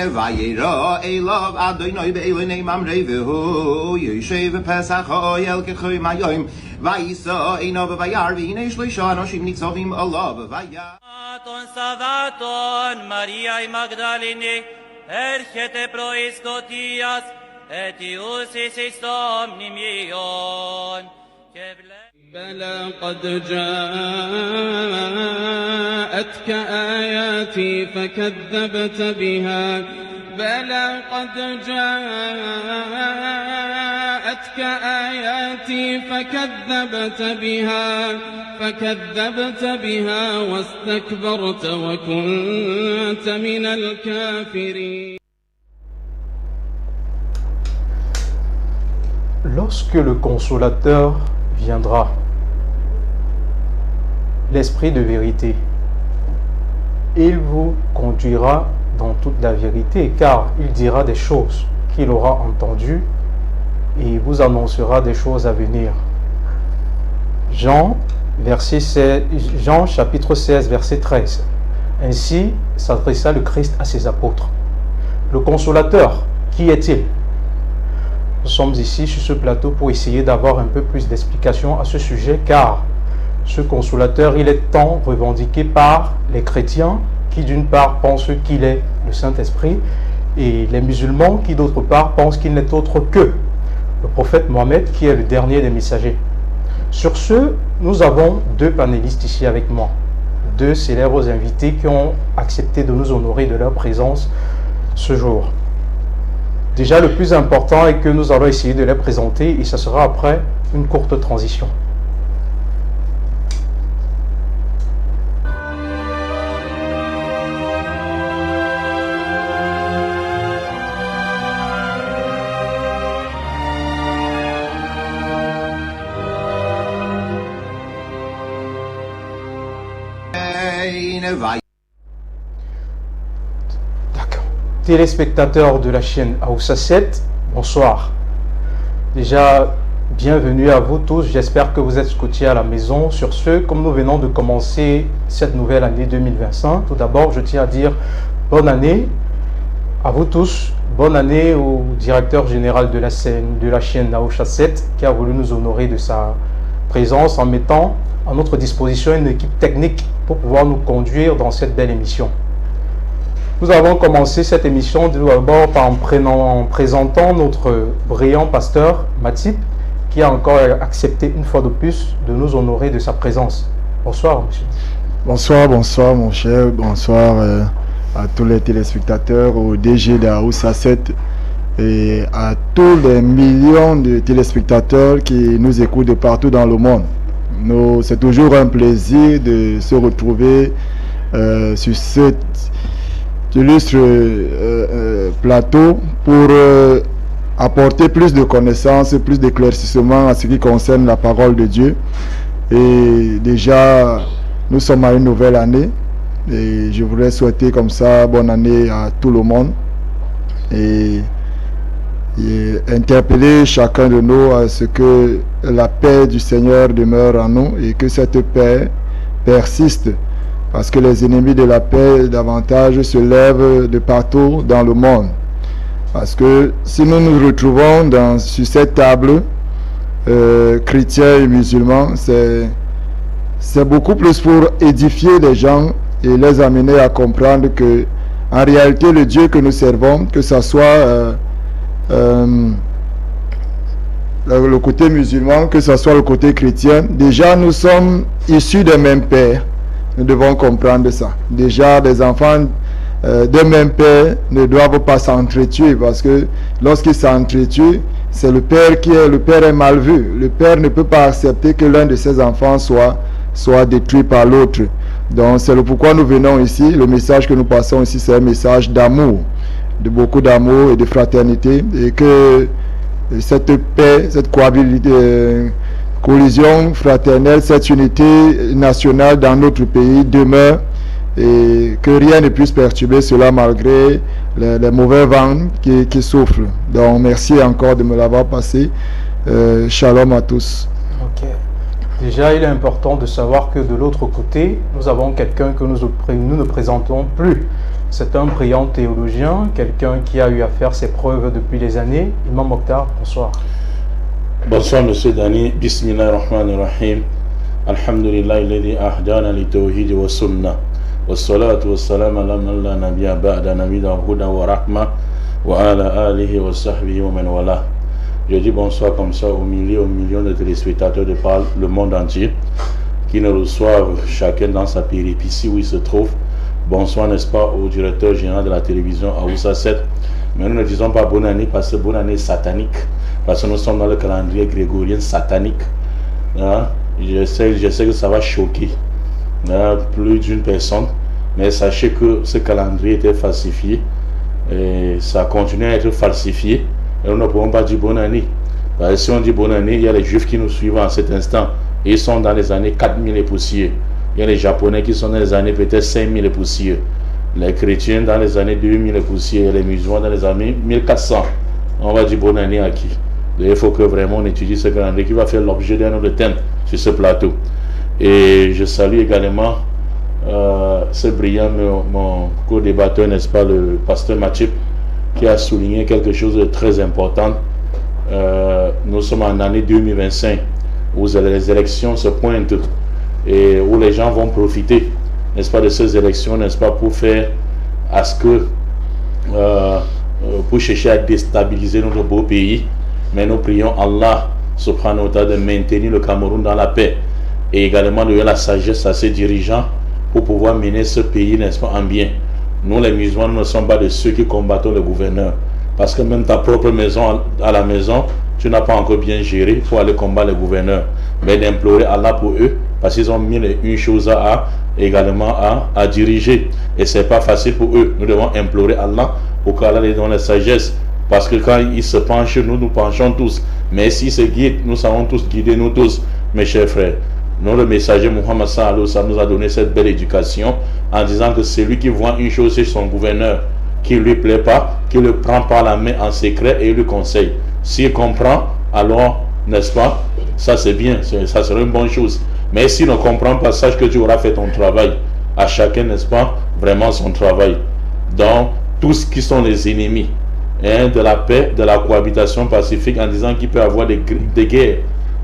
Vayera Elav Adonai Be'elonei Mamrei Vehu Yoshev Pesach Ha'oyel Kechoy Mayoim Vayisa Einav Vayar V'hinei Shloisha Anoshim Nitzavim Alav Vayar Ton Savaton Maria Magdalene Erchete Proiskotias Etius Isistom Nimion بلى قد جاءتك آياتي فكذبت بها بلى قد جاءتك آياتي فكذبت بها واستكبرت وكنت من الكافرين. Lorsque le consolateur viendra, l'Esprit de vérité, il vous conduira dans toute la vérité, car il dira des choses qu'il aura entendues et vous annoncera des choses à venir. Jean chapitre 16, verset 13. Ainsi s'adressa le Christ à ses apôtres. Le consolateur, qui est-il? Nous sommes ici sur ce plateau pour essayer d'avoir un peu plus d'explications à ce sujet, car ce consolateur, il est tant revendiqué par les chrétiens qui d'une part pensent qu'il est le Saint-Esprit et les musulmans qui d'autre part pensent qu'il n'est autre que le prophète Mohammed qui est le dernier des messagers. Sur ce, nous avons deux panélistes ici avec moi, deux célèbres invités qui ont accepté de nous honorer de leur présence ce jour. Déjà, le plus important est que nous allons essayer de les présenter et ça sera après une courte transition. Téléspectateurs de la chaîne Aoussa 7, bonsoir. Déjà, bienvenue à vous tous. J'espère que vous êtes scotchés à la maison. Sur ce, comme nous venons de commencer cette nouvelle année 2025, tout d'abord, je tiens à dire bonne année à vous tous. Bonne année au directeur général de la chaîne Aoussa 7 qui a voulu nous honorer de sa présence en mettant à notre disposition une équipe technique pour pouvoir nous conduire dans cette belle émission. Nous avons commencé cette émission d'abord en présentant notre brillant pasteur Matip, qui a encore accepté une fois de plus de nous honorer de sa présence. Bonsoir, monsieur. Bonsoir mon cher, bonsoir à tous les téléspectateurs, au DG d'Aoussa 7 et à tous les millions de téléspectateurs qui nous écoutent de partout dans le monde. C'est toujours un plaisir de se retrouver sur cette illustre plateau pour apporter plus de connaissances, plus d'éclaircissements à ce qui concerne la parole de Dieu. Et déjà, nous sommes à une nouvelle année et je voudrais souhaiter comme ça bonne année à tout le monde et interpeller chacun de nous à ce que la paix du Seigneur demeure en nous et que cette paix persiste. Parce que les ennemis de la paix davantage se lèvent de partout dans le monde. Parce que si nous nous retrouvons sur cette table, chrétiens et musulmans, c'est beaucoup plus pour édifier les gens et les amener à comprendre que, en réalité, le Dieu que nous servons, que ce soit le côté musulman, que ce soit le côté chrétien, déjà nous sommes issus des mêmes pères. Nous devons comprendre ça. Déjà, les enfants d'un même père ne doivent pas s'entretuer parce que lorsqu'ils s'entretuent, c'est le père est mal vu. Le père ne peut pas accepter que l'un de ses enfants soit détruit par l'autre. Donc, c'est le pourquoi nous venons ici. Le message que nous passons ici, c'est un message d'amour, de beaucoup d'amour et de fraternité, et que cette paix, cette collision fraternelle, cette unité nationale dans notre pays demeure et que rien ne puisse perturber cela malgré les mauvais vents qui soufflent. Donc merci encore de me l'avoir passé. Shalom à tous. Ok. Déjà, il est important de savoir que de l'autre côté, nous avons quelqu'un que nous ne présentons plus. C'est un brillant théologien, quelqu'un qui a eu à faire ses preuves depuis des années. Imam Mokhtar, bonsoir. Bonsoir Monsieur Dani, Bismillahirrahmanirrahim. Alhamdulillah, alladhi ahdana li tawhid wa sunnah. Wa salatu wa salam ala man la nabiyya ba'da nabiyya huda wa rahma wa ala alihi wa sahbihi wa man wala. Je dis bonsoir comme ça aux millions de téléspectateurs de par le monde entier qui nous reçoivent chacun dans sa péripétie où il se trouve. Bonsoir, n'est-ce pas, au directeur général de la télévision Aoussa 7. Mais nous ne disons pas bonne année parce que bonne année satanique. Parce que nous sommes dans le calendrier grégorien satanique. Hein? Je sais que ça va choquer plus d'une personne. Mais sachez que ce calendrier était falsifié. Et ça continue à être falsifié. Et nous ne pouvons pas dire bonne année. Parce que si on dit bonne année, il y a les juifs qui nous suivent en cet instant. Et ils sont dans les années 4000 et poussières. Il y a les Japonais qui sont dans les années peut-être 5000 et poussières. Les chrétiens dans les années 2000 et poussières. Les musulmans dans les années 1400. On va dire bonne année à qui? Il faut que vraiment on étudie ce calendrier qui va faire l'objet d'un autre thème sur ce plateau. Et je salue également ce brillant, mon co-débatteur, n'est-ce pas, le pasteur Mathieu, qui a souligné quelque chose de très important. Nous sommes en année 2025 où les élections se pointent et où les gens vont profiter, n'est-ce pas, de ces élections, n'est-ce pas, pour faire à ce que pour chercher à déstabiliser notre beau pays. Mais nous prions Allah subhanahu wa ta'ala de maintenir le Cameroun dans la paix et également de donner la sagesse à ses dirigeants pour pouvoir mener ce pays, n'est-ce pas, en bien. Nous les musulmans, nous ne sommes pas de ceux qui combattent le gouverneur, parce que même ta propre maison, à la maison, tu n'as pas encore bien géré pour aller combattre le gouverneur, mais d'implorer Allah pour eux, parce qu'ils ont mis une chose également à diriger, et c'est pas facile pour eux. Nous devons implorer Allah pour qu'Allah les donne la sagesse, parce que quand il se penche, nous penchons tous, mais s'il se guide, nous savons tous guider nous tous, mes chers frères. Nous, le messager Muhammad sallallahu alayhi wa sallam nous a donné cette belle éducation en disant que celui qui voit une chose chez son gouverneur qui ne lui plaît pas, qui le prend par la main en secret et il lui conseille. S'il comprend, alors, n'est-ce pas, ça c'est bien, ça serait une bonne chose. Mais s'il ne comprend pas, sache que tu auras fait ton travail. À chacun, n'est-ce pas, vraiment son travail. Donc, tous qui sont les ennemis de la paix, de la cohabitation pacifique, en disant qu'il peut y avoir des guerres,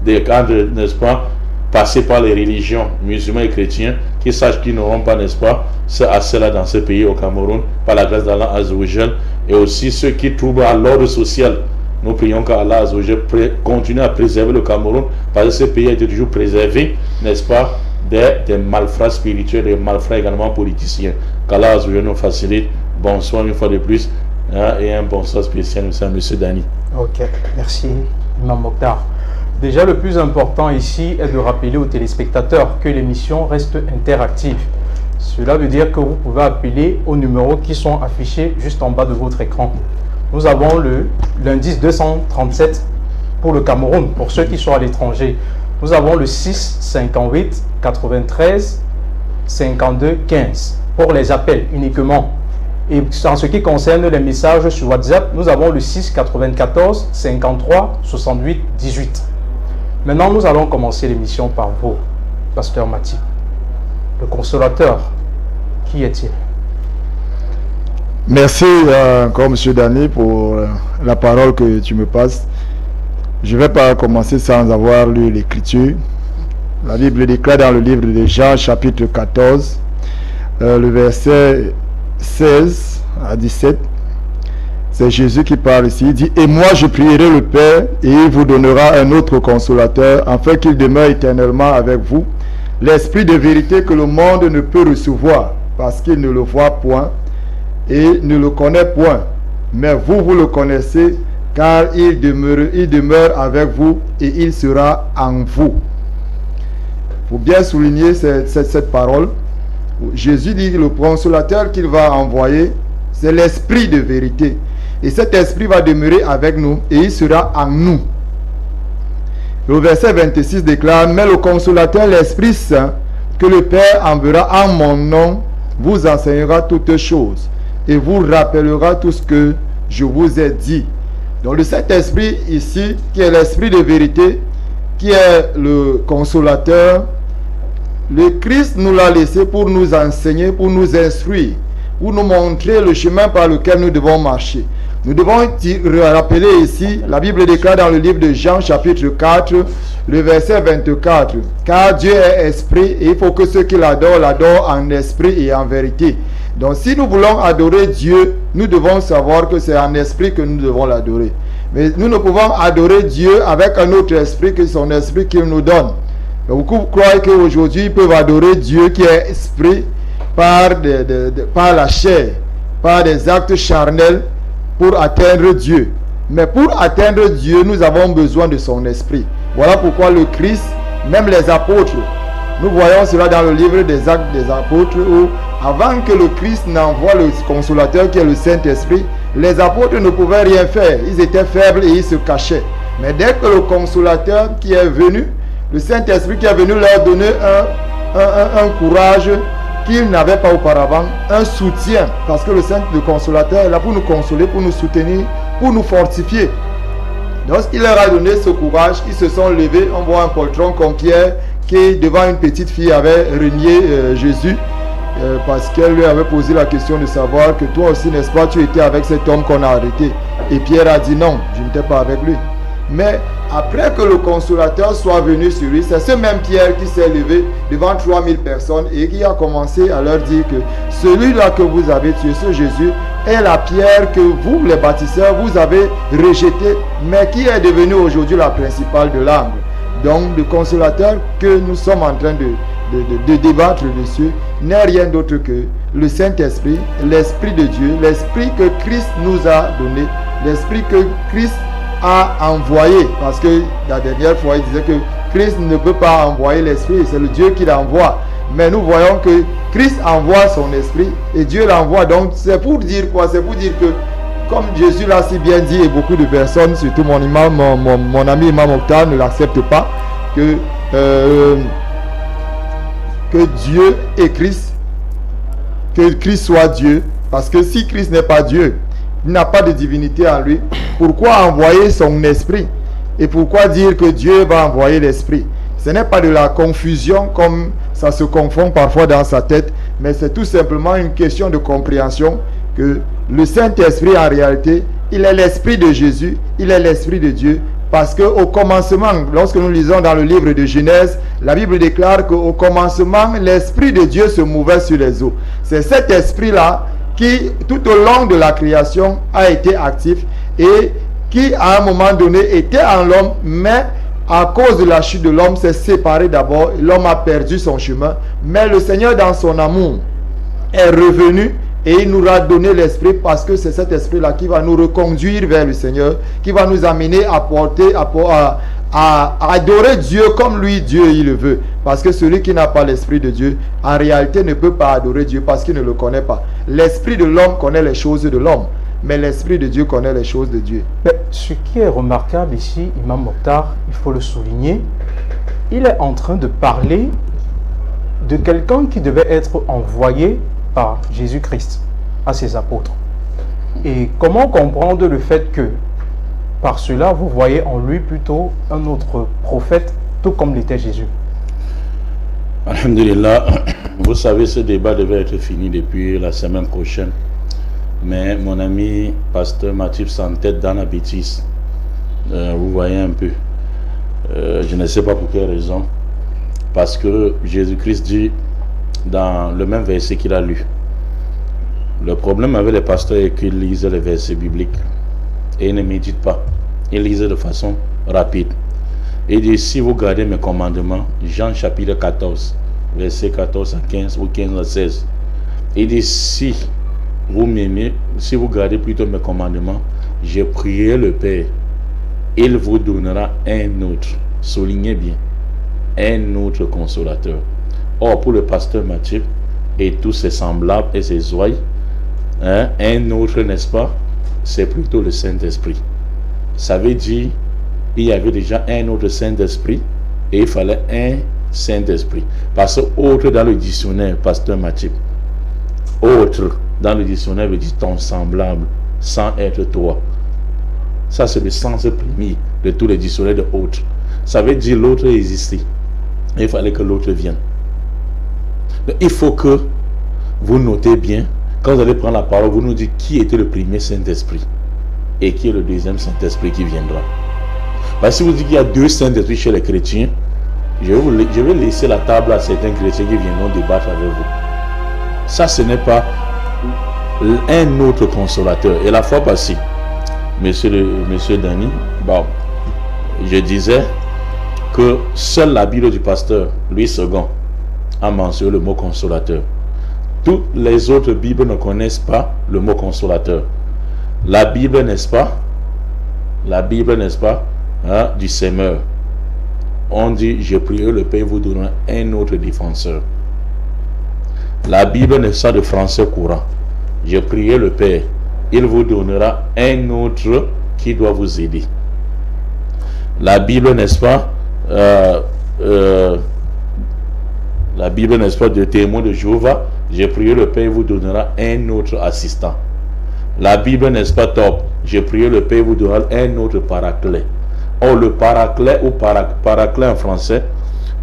des cadres, n'est-ce pas, passés par les religions musulmans et chrétiens, qui sachent qu'ils n'auront pas, n'est-ce pas, ce assez-là dans ce pays, au Cameroun, par la grâce d'Allah Azzawajal, et aussi ceux qui troublent à l'ordre social. Nous prions qu'Allah Azzawajal continue à préserver le Cameroun, parce que ce pays a été toujours préservé, n'est-ce pas, des malfrats spirituels, des malfrats également politiciens. Qu'Allah Azzawajal nous facilite. Bonsoir une fois de plus, et un bonsoir spécial à M. Dani. Ok, merci Imam Mokhtar. Déjà, le plus important ici est de rappeler aux téléspectateurs que l'émission reste interactive. Cela veut dire que vous pouvez appeler aux numéros qui sont affichés juste en bas de votre écran. Nous avons l'indice 237 pour le Cameroun, pour ceux qui sont à l'étranger. Nous avons le 6 58 93 52 15 pour les appels uniquement. Et en ce qui concerne les messages sur WhatsApp, nous avons le 6 94 53 68 18. Maintenant, nous allons commencer l'émission par vous, pasteur Mathieu. Le consolateur, qui est-il? Merci encore, M. Dani, pour la parole que tu me passes. Je ne vais pas commencer sans avoir lu l'écriture. La Bible déclare dans le livre de Jean, chapitre 14, le verset 16 à 17. C'est Jésus qui parle ici. Il dit: et moi je prierai le Père, et il vous donnera un autre consolateur, afin qu'il demeure éternellement avec vous, l'esprit de vérité que le monde ne peut recevoir, parce qu'il ne le voit point et ne le connaît point. Mais vous, vous le connaissez, car il demeure avec vous et il sera en vous. Il faut bien souligner cette parole. Jésus dit que le consolateur qu'il va envoyer, c'est l'esprit de vérité. Et cet esprit va demeurer avec nous et il sera en nous. Le verset 26 déclare: mais le consolateur, l'Esprit Saint, que le Père enverra en mon nom, vous enseignera toutes choses et vous rappellera tout ce que je vous ai dit. Donc cet esprit ici, qui est l'esprit de vérité, qui est le consolateur, le Christ nous l'a laissé pour nous enseigner, pour nous instruire, pour nous montrer le chemin par lequel nous devons marcher. Nous devons rappeler ici, la Bible déclare dans le livre de Jean chapitre 4, le verset 24, « Car Dieu est esprit et il faut que ceux qui l'adorent, l'adorent en esprit et en vérité. » Donc si nous voulons adorer Dieu, nous devons savoir que c'est en esprit que nous devons l'adorer. Mais nous ne pouvons adorer Dieu avec un autre esprit que son esprit qu'il nous donne. Beaucoup croient qu'aujourd'hui ils peuvent adorer Dieu qui est esprit par la chair, par des actes charnels pour atteindre Dieu. Mais pour atteindre Dieu, nous avons besoin de son esprit. Voilà pourquoi le Christ, même les apôtres, nous voyons cela dans le livre des Actes des Apôtres où avant que le Christ n'envoie le consolateur qui est le Saint-Esprit, les apôtres ne pouvaient rien faire. Ils étaient faibles et ils se cachaient. Mais dès que le consolateur qui est venu, le Saint-Esprit qui est venu leur donner un courage qu'ils n'avaient pas auparavant, un soutien, parce que le consolateur est là pour nous consoler, pour nous soutenir, pour nous fortifier. Lorsqu'il leur a donné ce courage, ils se sont levés. On voit un poltron comme Pierre qui, devant une petite fille, avait renié Jésus parce qu'elle lui avait posé la question de savoir que toi aussi, n'est-ce pas, tu étais avec cet homme qu'on a arrêté. Et Pierre a dit non, je n'étais pas avec lui. Mais après que le consolateur soit venu sur lui, c'est ce même Pierre qui s'est levé devant 3000 personnes et qui a commencé à leur dire que celui-là que vous avez tué, ce Jésus, est la pierre que vous, les bâtisseurs, vous avez rejetée, mais qui est devenue aujourd'hui la principale de l'angle. Donc le consolateur que nous sommes en train de débattre dessus n'est rien d'autre que le Saint-Esprit, l'Esprit de Dieu, l'Esprit que Christ nous a donné, l'Esprit que Christ a envoyé, parce que la dernière fois il disait que Christ ne peut pas envoyer l'Esprit, c'est le Dieu qui l'envoie. Mais nous voyons que Christ envoie son Esprit et Dieu l'envoie. Donc c'est pour dire quoi? C'est pour dire que, comme Jésus l'a si bien dit, et beaucoup de personnes, surtout mon imam, mon ami Imam Mokhtar ne l'accepte pas, que Dieu est Christ, que Christ soit Dieu, parce que si Christ n'est pas Dieu, il n'a pas de divinité en lui, pourquoi envoyer son esprit? Et pourquoi dire que Dieu va envoyer l'esprit? Ce n'est pas de la confusion comme ça se confond parfois dans sa tête, mais c'est tout simplement une question de compréhension que le Saint-Esprit en réalité, il est l'esprit de Jésus, il est l'esprit de Dieu, parce qu'au commencement, lorsque nous lisons dans le livre de Genèse, la Bible déclare qu'au commencement, l'esprit de Dieu se mouvait sur les eaux. C'est cet esprit-là qui, tout au long de la création, a été actif et qui, à un moment donné, était en l'homme, mais à cause de la chute de l'homme, s'est séparé d'abord. L'homme a perdu son chemin, mais le Seigneur, dans son amour, est revenu et il nous a donné l'esprit, parce que c'est cet esprit-là qui va nous reconduire vers le Seigneur, qui va nous amener à adorer Dieu comme lui, Dieu, il le veut. Parce que celui qui n'a pas l'esprit de Dieu, en réalité ne peut pas adorer Dieu parce qu'il ne le connaît pas. L'esprit de l'homme connaît les choses de l'homme, mais l'esprit de Dieu connaît les choses de Dieu. Mais ce qui est remarquable ici, Imam Mokhtar, il faut le souligner, il est en train de parler de quelqu'un qui devait être envoyé par Jésus-Christ à ses apôtres. Et comment comprendre le fait que par cela, vous voyez en lui plutôt un autre prophète, tout comme l'était Jésus? Alhamdulillah, vous savez, ce débat devait être fini depuis la semaine prochaine. Mais mon ami pasteur Mathif s'entête dans la bêtise. Vous voyez un peu. Je ne sais pas pour quelle raison. Parce que Jésus-Christ dit dans le même verset qu'il a lu. Le problème avec les pasteurs est qu'ils lisent les versets bibliques et ils ne méditent pas. Ils lisent de façon rapide. Il dit, si vous gardez mes commandements, Jean chapitre 14, verset 14 à 15 ou 15 à 16. Il dit, si vous m'aimez, si vous gardez plutôt mes commandements, je prierai le Père. Il vous donnera un autre. Soulignez bien. Un autre consolateur. Or, pour le pasteur Matthieu et tous ses semblables et ses ouailles, un autre, n'est-ce pas? C'est plutôt le Saint-Esprit. Ça veut dire il y avait déjà un autre Saint-Esprit et il fallait un Saint-Esprit. Parce que autre dans le dictionnaire, pasteur Matthieu, autre dans le dictionnaire veut dire ton semblable, sans être toi. Ça, c'est le sens premier de tous les dictionnaires de autre. Ça veut dire l'autre existait. Et il fallait que l'autre vienne. Donc, il faut que vous notez bien, quand vous allez prendre la parole, vous nous dites qui était le premier Saint-Esprit et qui est le deuxième Saint-Esprit qui viendra. Parce que si vous dites qu'il y a deux Saint-Esprits chez les chrétiens, je vais laisser la table à certains chrétiens qui viendront débattre avec vous. Ça, ce n'est pas un autre consolateur. Et la fois passée, monsieur Dany, bon, je disais que seule la Bible du pasteur Louis II a mentionné le mot consolateur. Toutes les autres Bibles ne connaissent pas le mot consolateur. La Bible, n'est-ce pas? La Bible, n'est-ce pas? Hein, du Seigneur. On dit, je prierai le Père, vous donnera un autre défenseur. La Bible n'est pas de français courant. Je prierai le Père, il vous donnera un autre qui doit vous aider. La Bible, n'est-ce pas? La Bible, n'est-ce pas, de témoin de Jéhovah, je prierai le Père, il vous donnera un autre assistant. La Bible, n'est-ce pas, top? Je prierai le Père, il vous donnera un autre paraclet. Or, le paraclet ou paraclet en français,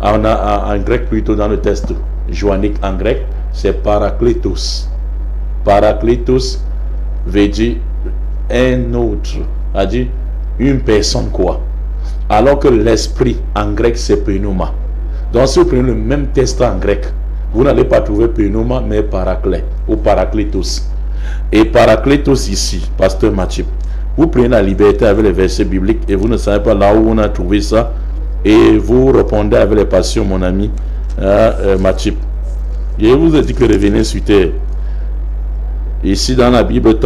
on a en grec plutôt dans le texte joannique en grec, c'est parakletos. Parakletos veut dire un autre, c'est-à-dire une personne quoi. Alors que l'esprit en grec c'est pneuma. Donc si vous prenez le même texte en grec, vous n'allez pas trouver pneuma mais paraclet ou parakletos. Et parakletos ici, pasteur Mathieu, vous prenez la liberté avec les versets bibliques et vous ne savez pas là où on a trouvé ça et vous répondez avec les passions, mon ami Mathieu. Je vous ai dit que revenez sur terre. Ici dans la Bible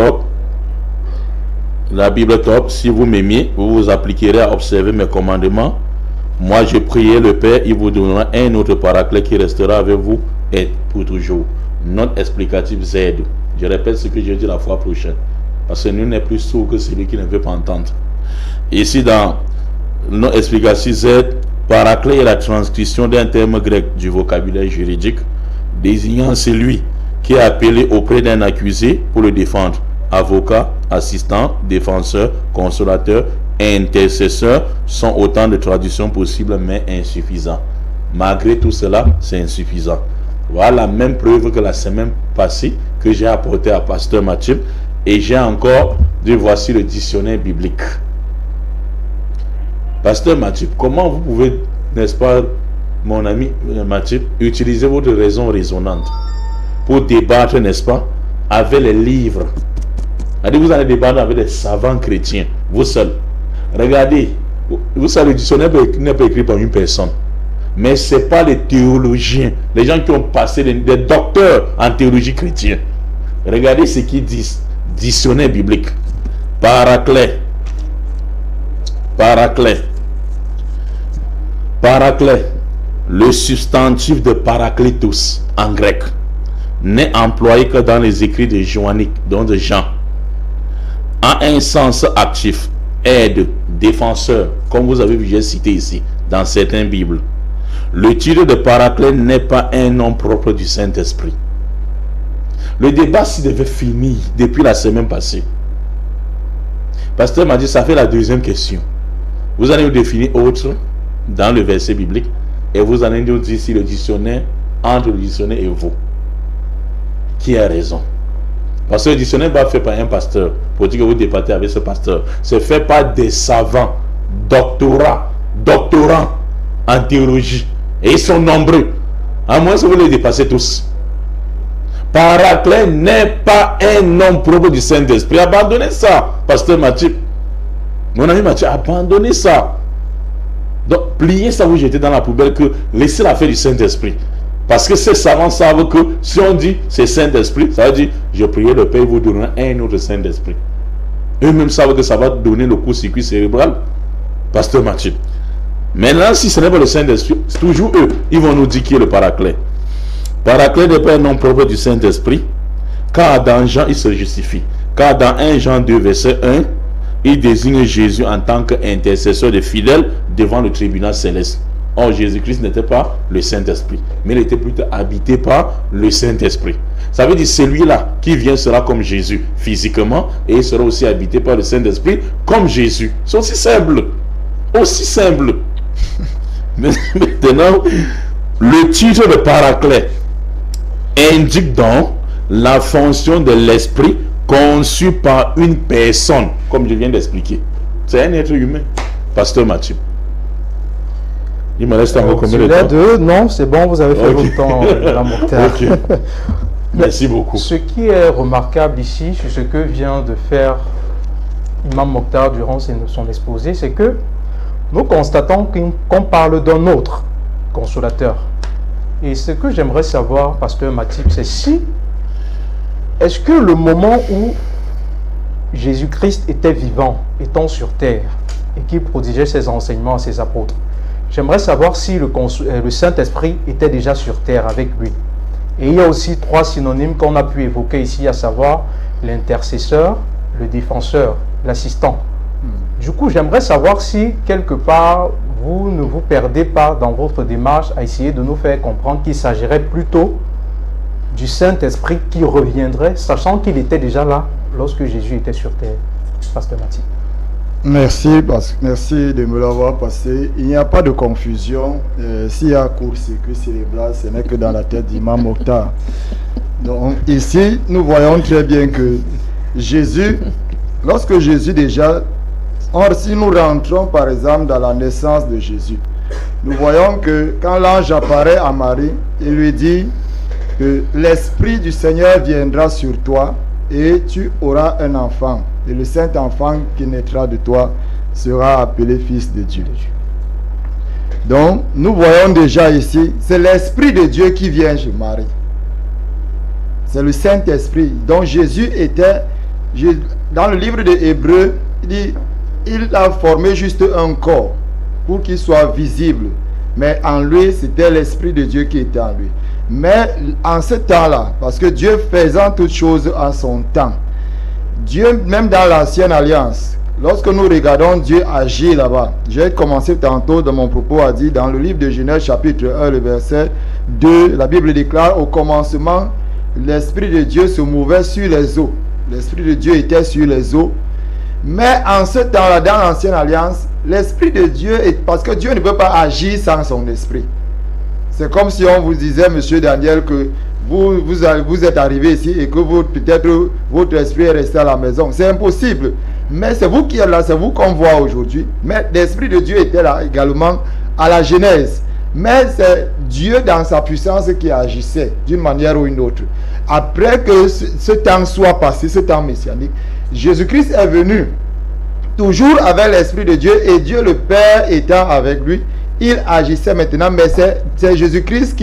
top, si vous m'aimiez, vous vous appliquerez à observer mes commandements. Moi je prierai le Père, il vous donnera un autre paraclet qui restera avec vous et pour toujours. Note explicative Z. Je répète ce que j'ai dit la fois prochaine. Parce que nul n'est plus sourd que celui qui ne veut pas entendre. Ici dans note explicative Z, paraclet est la transcription d'un terme grec du vocabulaire juridique désignant celui qui est appelé auprès d'un accusé pour le défendre. Avocat, assistant, défenseur, consolateur, intercesseur sont autant de traductions possibles mais insuffisants. Malgré tout cela, c'est insuffisant. Voilà la même preuve que la semaine passée que j'ai apporté à pasteur Mathieu et j'ai encore dit voici le dictionnaire biblique. Pasteur Mathieu, comment vous pouvez, n'est-ce pas, mon ami Mathieu, utiliser votre raison raisonnante pour débattre, n'est-ce pas, avec les livres? Vous allez débattre avec des savants chrétiens, vous seuls. Regardez, vous savez, le dictionnaire n'est pas écrit par une personne. Mais ce n'est pas les théologiens, les gens qui ont passé des docteurs en théologie chrétienne. Regardez ce qu'ils disent. Dictionnaire biblique. Paraclet. Paraclet. Paraclet. Le substantif de parakletos en grec n'est employé que dans les écrits de joanniques, donc de Jean. A un sens actif, aide, défenseur, comme vous avez vu, j'ai cité ici, dans certaines Bibles. Le titre de paraclet n'est pas un nom propre du Saint-Esprit. Le débat s'y devait finir depuis la semaine passée. Pasteur m'a dit, ça fait la deuxième question. Vous allez nous définir autre dans le verset biblique et vous allez nous dire si le dictionnaire, entre le dictionnaire et vous, qui a raison. Parce que le dictionnaire n'est pas fait par un pasteur pour dire que vous débattez avec ce pasteur. C'est fait par des savants, doctorants en théologie. Et ils sont nombreux. À moins que vous les dépassez tous. Paraclet n'est pas un nom propre du Saint-Esprit. Abandonnez ça, pasteur Mathieu. Mon ami Mathieu, abandonnez ça. Donc, pliez ça, vous jetez dans la poubelle, que laissez l'affaire du Saint-Esprit. Parce que ces savants savent que si on dit c'est Saint-Esprit, ça veut dire je prierai le Père, vous donnera un autre Saint-Esprit. Eux-mêmes savent que ça va donner le court-circuit cérébral. Pasteur Mathieu. Maintenant, si ce n'est pas le Saint-Esprit, c'est toujours eux. Ils vont nous dire qui est le paraclet. Paraclet n'est pas un nom propre du Saint-Esprit. Car dans Jean, il se justifie. Car dans 1 Jean 2, verset 1, il désigne Jésus en tant qu'intercesseur des fidèles devant le tribunal céleste. Or, Jésus-Christ n'était pas le Saint-Esprit, mais il était plutôt habité par le Saint-Esprit. Ça veut dire celui-là qui vient sera comme Jésus physiquement et il sera aussi habité par le Saint-Esprit comme Jésus. C'est aussi simple. Aussi simple. Maintenant, le titre de paraclet indique donc la fonction de l'esprit conçu par une personne, comme je viens d'expliquer. C'est un être humain. Pasteur Mathieu. Il me reste encore combien de temps? Non, c'est bon, vous avez fait votre temps, Imam Mokhtar. Okay. Merci beaucoup. Ce qui est remarquable ici, sur ce que vient de faire Imam Mokhtar durant son exposé, c'est que nous constatons qu'on parle d'un autre consolateur. Et ce que j'aimerais savoir, Pasteur Mathieu, c'est est-ce que le moment où Jésus-Christ était vivant, étant sur terre, et qui prodigeait ses enseignements à ses apôtres, j'aimerais savoir si le Saint-Esprit était déjà sur terre avec lui. Et il y a aussi 3 synonymes qu'on a pu évoquer ici, à savoir l'intercesseur, le défenseur, l'assistant. Du coup, j'aimerais savoir si, quelque part, vous ne vous perdez pas dans votre démarche à essayer de nous faire comprendre qu'il s'agirait plutôt du Saint-Esprit qui reviendrait, sachant qu'il était déjà là lorsque Jésus était sur terre. Pasteur Mathieu. Merci de me l'avoir passé. Il n'y a pas de confusion. S'il y a court-circuit cérébral, ce n'est que dans la tête d'Imam Mokhtar. Donc ici, nous voyons très bien que Jésus, lorsque Jésus déjà, si nous rentrons par exemple dans la naissance de Jésus, nous voyons que quand l'ange apparaît à Marie, il lui dit que l'Esprit du Seigneur viendra sur toi et tu auras un enfant. Et le Saint-Enfant qui naîtra de toi sera appelé Fils de Dieu. Donc, nous voyons déjà ici, c'est l'Esprit de Dieu qui vient chez Marie. C'est le Saint-Esprit. Donc, Jésus était, dans le livre de Hébreux, il dit, il a formé juste un corps pour qu'il soit visible. Mais en lui, c'était l'Esprit de Dieu qui était en lui. Mais en ce temps-là, parce que Dieu faisant toutes choses en son temps, Dieu, même dans l'ancienne alliance, lorsque nous regardons Dieu agir là-bas, j'ai commencé tantôt dans mon propos à dire, dans le livre de Genèse chapitre 1, le verset 2, la Bible déclare, au commencement, l'Esprit de Dieu se mouvait sur les eaux. L'Esprit de Dieu était sur les eaux. Mais en ce temps-là, dans l'ancienne alliance, l'Esprit de Dieu, parce que Dieu ne peut pas agir sans son Esprit. C'est comme si on vous disait, monsieur Daniel, que vous êtes arrivé ici et que peut-être votre esprit est resté à la maison. C'est impossible. Mais c'est vous qui êtes là, c'est vous qu'on voit aujourd'hui. Mais l'Esprit de Dieu était là également à la Genèse. Mais c'est Dieu dans sa puissance qui agissait d'une manière ou une autre. Après que ce temps soit passé, ce temps messianique, Jésus-Christ est venu toujours avec l'Esprit de Dieu et Dieu le Père étant avec lui. Il agissait maintenant, mais c'est Jésus-Christ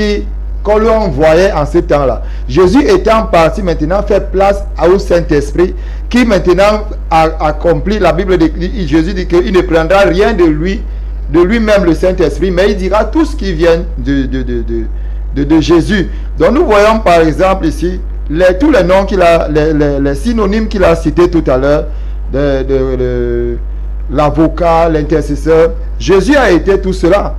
qu'on lui envoyait en ce temps-là. Jésus étant parti maintenant, fait place au Saint-Esprit qui maintenant a accompli, la Bible dit, Jésus dit qu'il ne prendra rien de lui-même le Saint-Esprit, mais il dira tout ce qui vient de Jésus. Donc nous voyons par exemple ici tous les noms les synonymes qu'il a cités tout à l'heure, l'avocat, l'intercesseur. Jésus a été tout cela.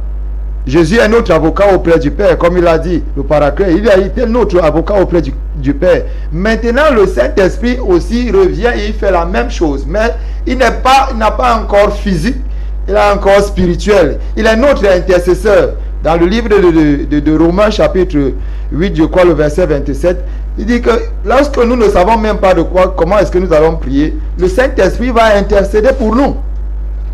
Jésus est notre avocat auprès du Père, comme il a dit, le Paraclet. Il a été notre avocat auprès du Père. Maintenant, le Saint-Esprit aussi revient et il fait la même chose. Mais il n'a pas encore physique, il est encore spirituel. Il est notre intercesseur. Dans le livre de Romains, chapitre 8, je crois, le verset 27, il dit que lorsque nous ne savons même pas comment est-ce que nous allons prier, le Saint-Esprit va intercéder pour nous.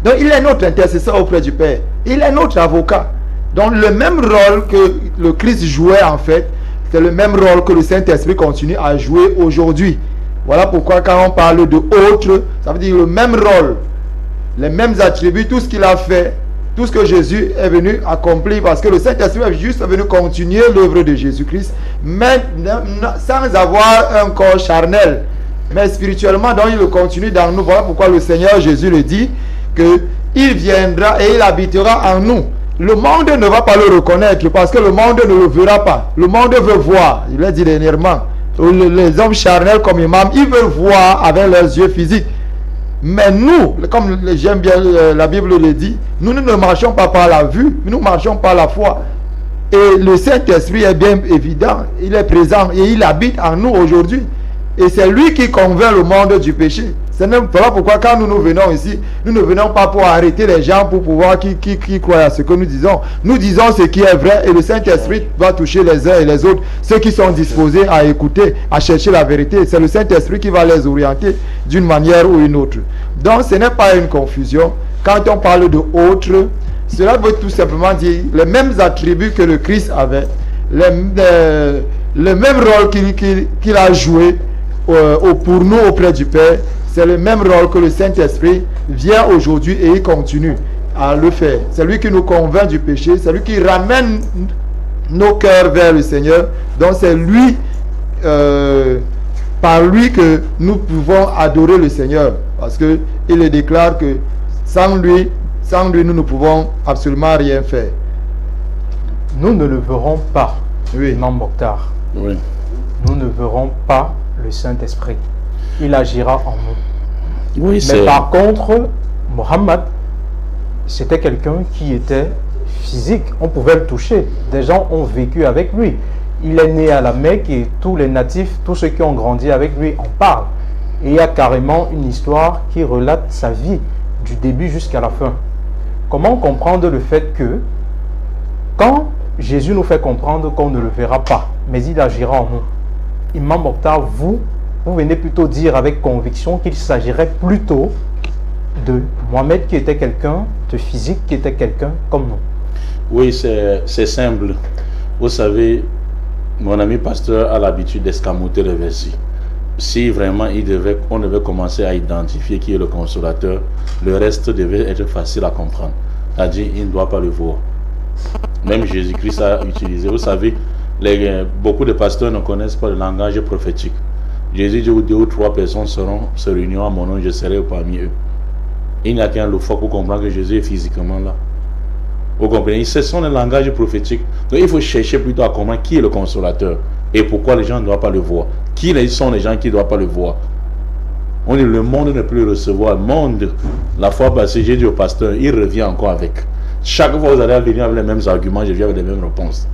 Donc, il est notre intercesseur auprès du Père. Il est notre avocat. Donc, le même rôle que le Christ jouait, en fait, c'est le même rôle que le Saint-Esprit continue à jouer aujourd'hui. Voilà pourquoi, quand on parle de autre, ça veut dire le même rôle, les mêmes attributs, tout ce qu'il a fait, tout ce que Jésus est venu accomplir, parce que le Saint-Esprit est juste venu continuer l'œuvre de Jésus-Christ, mais sans avoir un corps charnel, mais spirituellement, donc il le continue dans nous. Voilà pourquoi le Seigneur Jésus le dit, qu'il viendra et il habitera en nous. Le monde ne va pas le reconnaître parce que le monde ne le verra pas. Le monde veut voir, il l'a dit dernièrement. Les hommes charnels comme imam, ils veulent voir avec leurs yeux physiques. Mais nous, comme j'aime bien la Bible le dit, nous ne marchons pas par la vue, nous marchons par la foi. Et le Saint-Esprit est bien évident, il est présent et il habite en nous aujourd'hui. Et c'est lui qui convainc le monde du péché. Voilà pourquoi quand nous venons ici, nous ne venons pas pour arrêter les gens pour pouvoir qui croient à ce que nous disons. Nous disons ce qui est vrai et le Saint-Esprit va toucher les uns et les autres, ceux qui sont disposés à écouter, à chercher la vérité. C'est le Saint-Esprit qui va les orienter d'une manière ou une autre. Donc ce n'est pas une confusion. Quand on parle de autres, cela veut tout simplement dire les mêmes attributs que le Christ avait, le même rôle qu'il a joué pour nous auprès du Père. C'est le même rôle que le Saint-Esprit vient aujourd'hui et il continue à le faire. C'est lui qui nous convainc du péché, c'est lui qui ramène nos cœurs vers le Seigneur. Donc c'est lui, par lui que nous pouvons adorer le Seigneur. Parce qu'il le déclare que sans lui, nous ne pouvons absolument rien faire. Nous ne le verrons pas, Oui. Imam Mokhtar. Oui. Nous ne verrons pas le Saint-Esprit. Il agira en nous. Oui, Mais c'est... par contre, Mohammed, c'était quelqu'un qui était physique. On pouvait le toucher. Des gens ont vécu avec lui. Il est né à la Mecque et tous les natifs, tous ceux qui ont grandi avec lui en parlent. Et il y a carrément une histoire qui relate sa vie du début jusqu'à la fin. Comment comprendre le fait que quand Jésus nous fait comprendre qu'on ne le verra pas, mais il agira en nous. Imam Mokhtar, vous venez plutôt dire avec conviction qu'il s'agirait plutôt de Mohamed qui était quelqu'un de physique, qui était quelqu'un comme nous. Oui, c'est simple. Vous savez, mon ami pasteur a l'habitude d'escamoter les versets. Si vraiment on devait commencer à identifier qui est le consolateur, le reste devait être facile à comprendre. C'est-à-dire, il ne doit pas le voir. Même Jésus-Christ a utilisé, vous savez, beaucoup de pasteurs ne connaissent pas le langage prophétique. Jésus dit où 2 ou 3 personnes se réuniront à mon nom, je serai parmi eux. Il n'y a qu'un loufoque pour comprendre que Jésus est physiquement là. Vous comprenez? Ce sont les langages prophétiques. Donc il faut chercher plutôt à comprendre qui est le consolateur et pourquoi les gens ne doivent pas le voir. Qui sont les gens qui ne doivent pas le voir? On dit le monde ne peut le recevoir. Le monde, la fois passée, j'ai dit au pasteur, il revient encore avec. Chaque fois vous allez venir avec les mêmes arguments, je viens avec les mêmes réponses.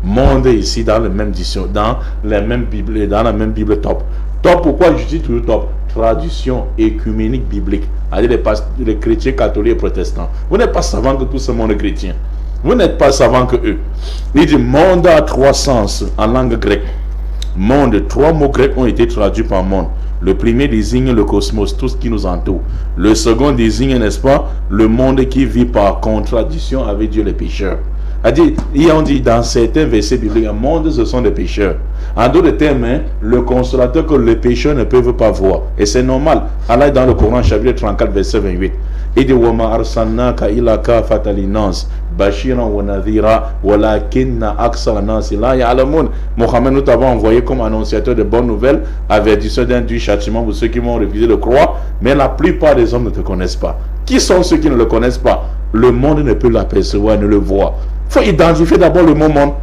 Monde ici dans le même édition, dans la même Bible top. Top, pourquoi je dis toujours top? Tradition écuménique biblique. C'est-à-dire les chrétiens catholiques et protestants. Vous n'êtes pas savant que tout ce monde est chrétien. Vous n'êtes pas savant que eux. Il dit monde a 3 sens en langue grecque. Monde, 3 mots grecs ont été traduits par monde. Le premier désigne le cosmos, tout ce qui nous entoure. Le second désigne, n'est-ce pas, le monde qui vit par contradiction avec Dieu les pécheurs. On dit dans certains versets bibliques, le monde ce sont des pécheurs. En d'autres termes, le consolateur que les pécheurs ne peuvent pas voir. Et c'est normal. Allah dans le Coran chapitre 34 verset 28. Il dit Wama arsalnaka illa kafatan linnas bashiran wa nadhira walakinna aksara nasi la ya'lamun. Mohammed, nous t'avons envoyé comme annonciateur de bonnes nouvelles, avertisseur d'un dur châtiment pour ceux qui vont refuser de croire, mais la plupart des hommes ne te connaissent pas. Qui sont ceux qui ne le connaissent pas? Le monde ne peut l'apercevoir, ne le voir. Il faut identifier d'abord le mot monde.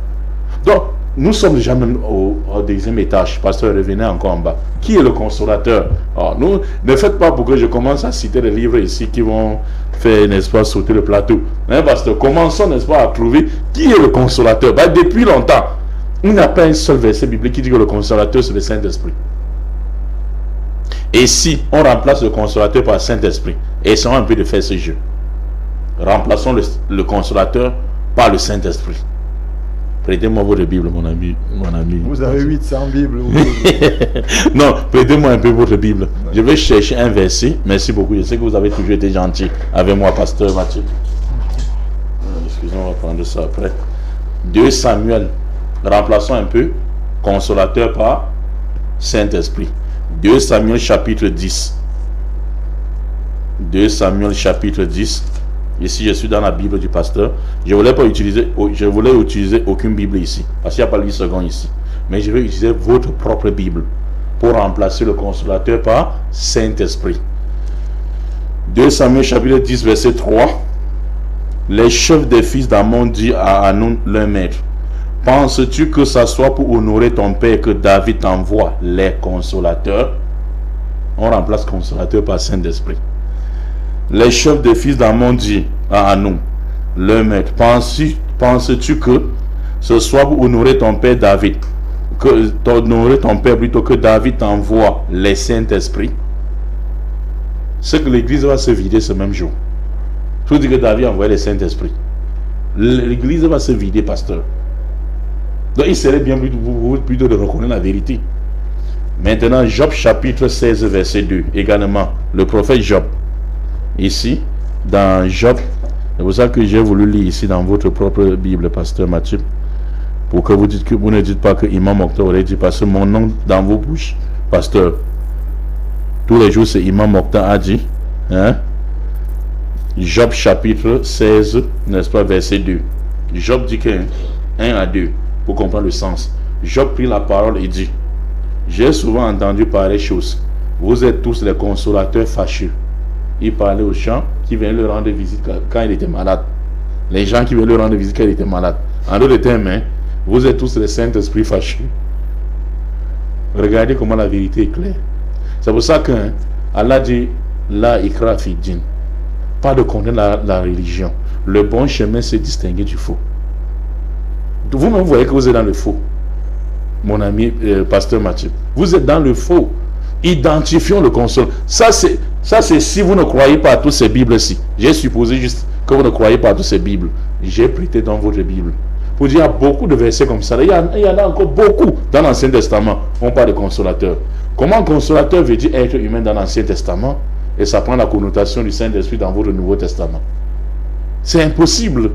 Donc, nous sommes déjà même au 2e étage. Pasteur, revenez encore en bas. Qui est le consolateur? Alors, ne faites pas pour que je commence à citer des livres ici qui vont faire, n'est-ce pas, sauter le plateau. Pasteur, commençons, n'est-ce pas, à trouver qui est le consolateur. Depuis longtemps, il n'y a pas un seul verset biblique qui dit que le consolateur, c'est le Saint-Esprit. Et si on remplace le consolateur par le Saint-Esprit, essayons un peu de faire ce jeu. Remplaçons le consolateur par le Saint-Esprit. Prêtez-moi votre Bible, mon ami. Vous avez 800 Bibles. Non, prêtez-moi un peu votre Bible. Je vais chercher un verset. Merci beaucoup. Je sais que vous avez toujours été gentil avec moi, pasteur Mathieu. Excusez-moi, on va prendre ça après. 2 Samuel. Remplaçons un peu consolateur par Saint-Esprit. 2 Samuel chapitre 10. 2 Samuel chapitre 10. Ici, je suis dans la Bible du pasteur. Je voulais utiliser aucune Bible ici. Parce qu'il n'y a pas le 8 secondes ici. Mais je vais utiliser votre propre Bible pour remplacer le consolateur par Saint-Esprit. 2 Samuel chapitre 10 verset 3. Les chefs des fils d'Amon disent à Hanun leur maître: penses-tu que ça soit pour honorer ton père que David t'envoie les consolateurs? On remplace consolateur par Saint-Esprit. Les chefs des fils d'Amon disent à Hanun leur maître: penses-tu que ce soit pour honorer ton père David, que honorer ton père plutôt que David t'envoie les Saint-Esprit? c'est que l'église va se vider ce même jour. Je vous dis que David a envoyé le Saint-Esprit. L'église va se vider, pasteur. Donc il serait bien plutôt de reconnaître la vérité. Maintenant, Job chapitre 16, verset 2. Également, le prophète Job. Ici, dans Job, c'est pour ça que j'ai voulu lire ici dans votre propre Bible, pasteur Mathieu, pour que vous ne dites pas que Imam Mokhtar aurait dit, parce que mon nom dans vos bouches, pasteur. Tous les jours, c'est Imam Mokhtar a dit. Hein? Job chapitre 16, n'est-ce pas, verset 2. Job dit que 1 à 2, pour comprendre le sens. Job prit la parole et dit, j'ai souvent entendu pareilles choses. Vous êtes tous les consolateurs fâcheux. Il parlait aux gens qui venaient lui rendre visite quand il était malade. Les gens qui venaient lui rendre visite quand il était malade. En d'autres termes, hein, vous êtes tous les Saint-Esprit fâcheux. Regardez comment la vérité est claire. C'est pour ça que hein, Allah dit, la ikra fi din. Pas de condamner la religion. Le bon chemin, c'est distinguer du faux. Vous-même, vous voyez que vous êtes dans le faux. Mon ami, pasteur Mathieu. Vous êtes dans le faux. Identifions le console. Ça, c'est si vous ne croyez pas à toutes ces Bibles-ci. J'ai supposé juste que vous ne croyez pas à toutes ces Bibles. J'ai prêté dans votre Bible. Pour dire, il y a beaucoup de versets comme ça. Il y en a encore beaucoup dans l'Ancien Testament. On parle de consolateur. Comment consolateur veut dire être humain dans l'Ancien Testament? Et ça prend la connotation du Saint-Esprit dans votre Nouveau Testament. C'est impossible.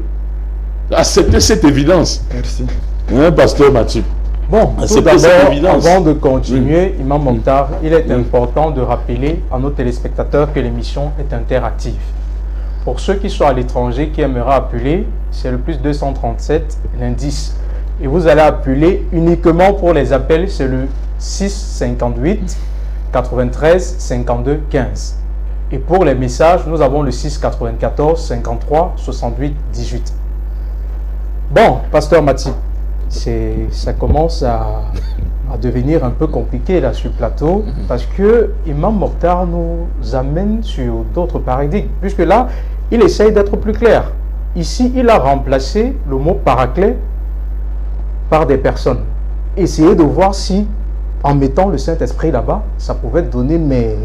Acceptez cette évidence. Merci. Hein, pasteur Mathieu? Bon, tout d'abord, avant de continuer, Imam Mokhtar, il est important de rappeler à nos téléspectateurs que l'émission est interactive. Pour ceux qui sont à l'étranger, qui aimeraient appeler, c'est le plus 237, l'indice. Et vous allez appeler uniquement pour les appels, c'est le 658 93 52 15. Et pour les messages, nous avons le 694 53 68 18. Bon, pasteur Mathieu, ça commence à devenir un peu compliqué là sur le plateau, parce que Imam Mokhtar nous amène sur d'autres paradigmes, puisque là, il essaye d'être plus clair. Ici, il a remplacé le mot paraclet par des personnes. Essayez de voir si, en mettant le Saint-Esprit là-bas, ça pouvait donner, mais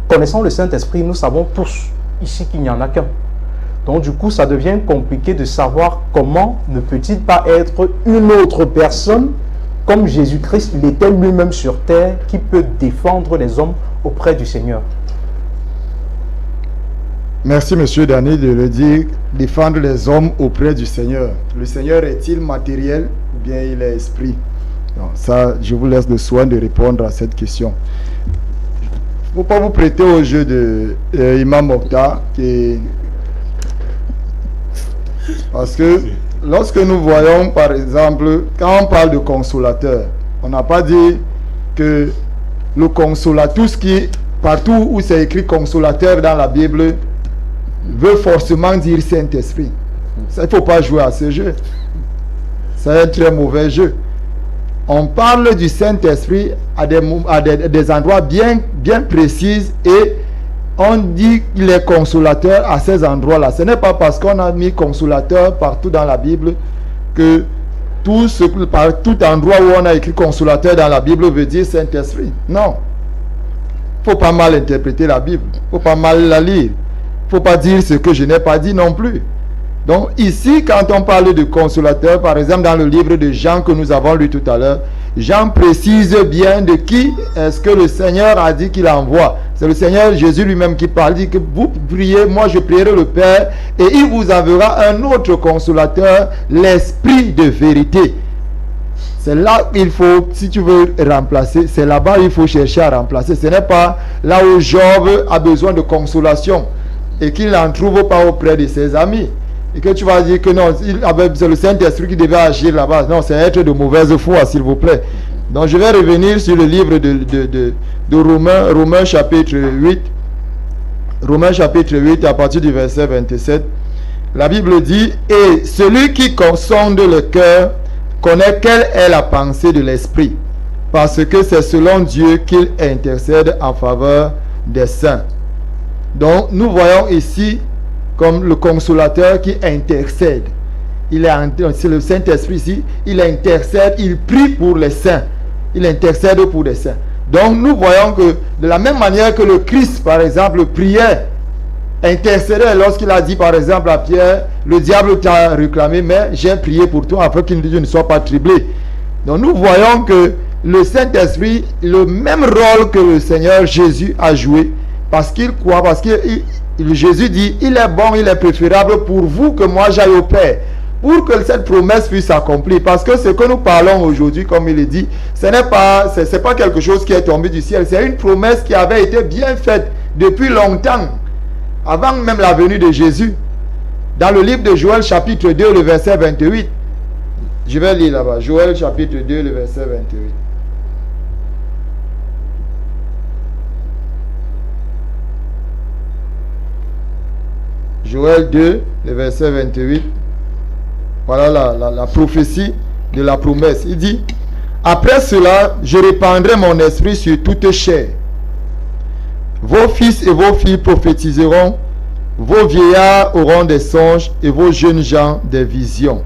connaissant le Saint-Esprit, nous savons tous ici qu'il n'y en a qu'un. Donc du coup, ça devient compliqué de savoir comment ne peut-il pas être une autre personne comme Jésus-Christ l'était lui-même sur terre, qui peut défendre les hommes auprès du Seigneur. Merci monsieur Dani de le dire, défendre les hommes auprès du Seigneur. Le Seigneur est-il matériel ou bien il est esprit? Non, ça, je vous laisse le soin de répondre à cette question. Il ne faut pas vous prêter au jeu de Imam Mokhtar qui... Parce que lorsque nous voyons, par exemple, quand on parle de consolateur, on n'a pas dit que le consolateur, tout ce qui, partout où c'est écrit consolateur dans la Bible, veut forcément dire Saint-Esprit. Il ne faut pas jouer à ce jeu. C'est un très mauvais jeu. On parle du Saint-Esprit à des endroits bien précis et on dit qu'il est consolateur à ces endroits-là. Ce n'est pas parce qu'on a mis consolateur partout dans la Bible que tout endroit où on a écrit consolateur dans la Bible veut dire Saint-Esprit. Non. Il ne faut pas mal interpréter la Bible. Il ne faut pas mal la lire. Il ne faut pas dire ce que je n'ai pas dit non plus. Donc ici, quand on parle de consolateur, par exemple dans le livre de Jean que nous avons lu tout à l'heure, Jean précise bien de qui est-ce que le Seigneur a dit qu'il envoie. C'est le Seigneur Jésus lui-même qui parle, dit que vous priez, moi je prierai le Père et il vous enverra un autre consolateur, l'Esprit de vérité. C'est là qu'il faut, si tu veux remplacer, c'est là-bas qu'il faut chercher à remplacer. Ce n'est pas là où Job a besoin de consolation et qu'il n'en trouve pas auprès de ses amis. Et que tu vas dire que non, c'est le Saint-Esprit qui devait agir là-bas. Non, c'est être de mauvaise foi, s'il vous plaît. Donc je vais revenir sur le livre de Romains chapitre 8. Romains chapitre 8 à partir du verset 27. La Bible dit, et celui qui sonde le cœur connaît quelle est la pensée de l'Esprit, parce que c'est selon Dieu qu'il intercède en faveur des saints. Donc nous voyons ici comme le consolateur qui intercède. C'est le Saint-Esprit ici, il intercède, il prie pour les saints. Il intercède pour les saints. Donc nous voyons que de la même manière que le Christ, par exemple, priait, intercédait lorsqu'il a dit par exemple à Pierre, le diable t'a réclamé, mais j'ai prié pour toi afin qu'il ne soit pas troublé. Donc nous voyons que le Saint-Esprit, le même rôle que le Seigneur Jésus a joué, parce qu'il croit, parce que Jésus dit, il est bon, il est préférable pour vous que moi j'aille au Père, pour que cette promesse puisse s'accomplir. Parce que ce que nous parlons aujourd'hui, comme il est dit, ce n'est pas, c'est pas quelque chose qui est tombé du ciel, c'est une promesse qui avait été bien faite depuis longtemps, avant même la venue de Jésus. Dans le livre de Joël chapitre 2, le verset 28, je vais lire là-bas, Joël chapitre 2, le verset 28. Joël 2, le verset 28. Voilà la prophétie de la promesse. Il dit, après cela, je répandrai mon esprit sur toute chair. Vos fils et vos filles prophétiseront, vos vieillards auront des songes et vos jeunes gens des visions.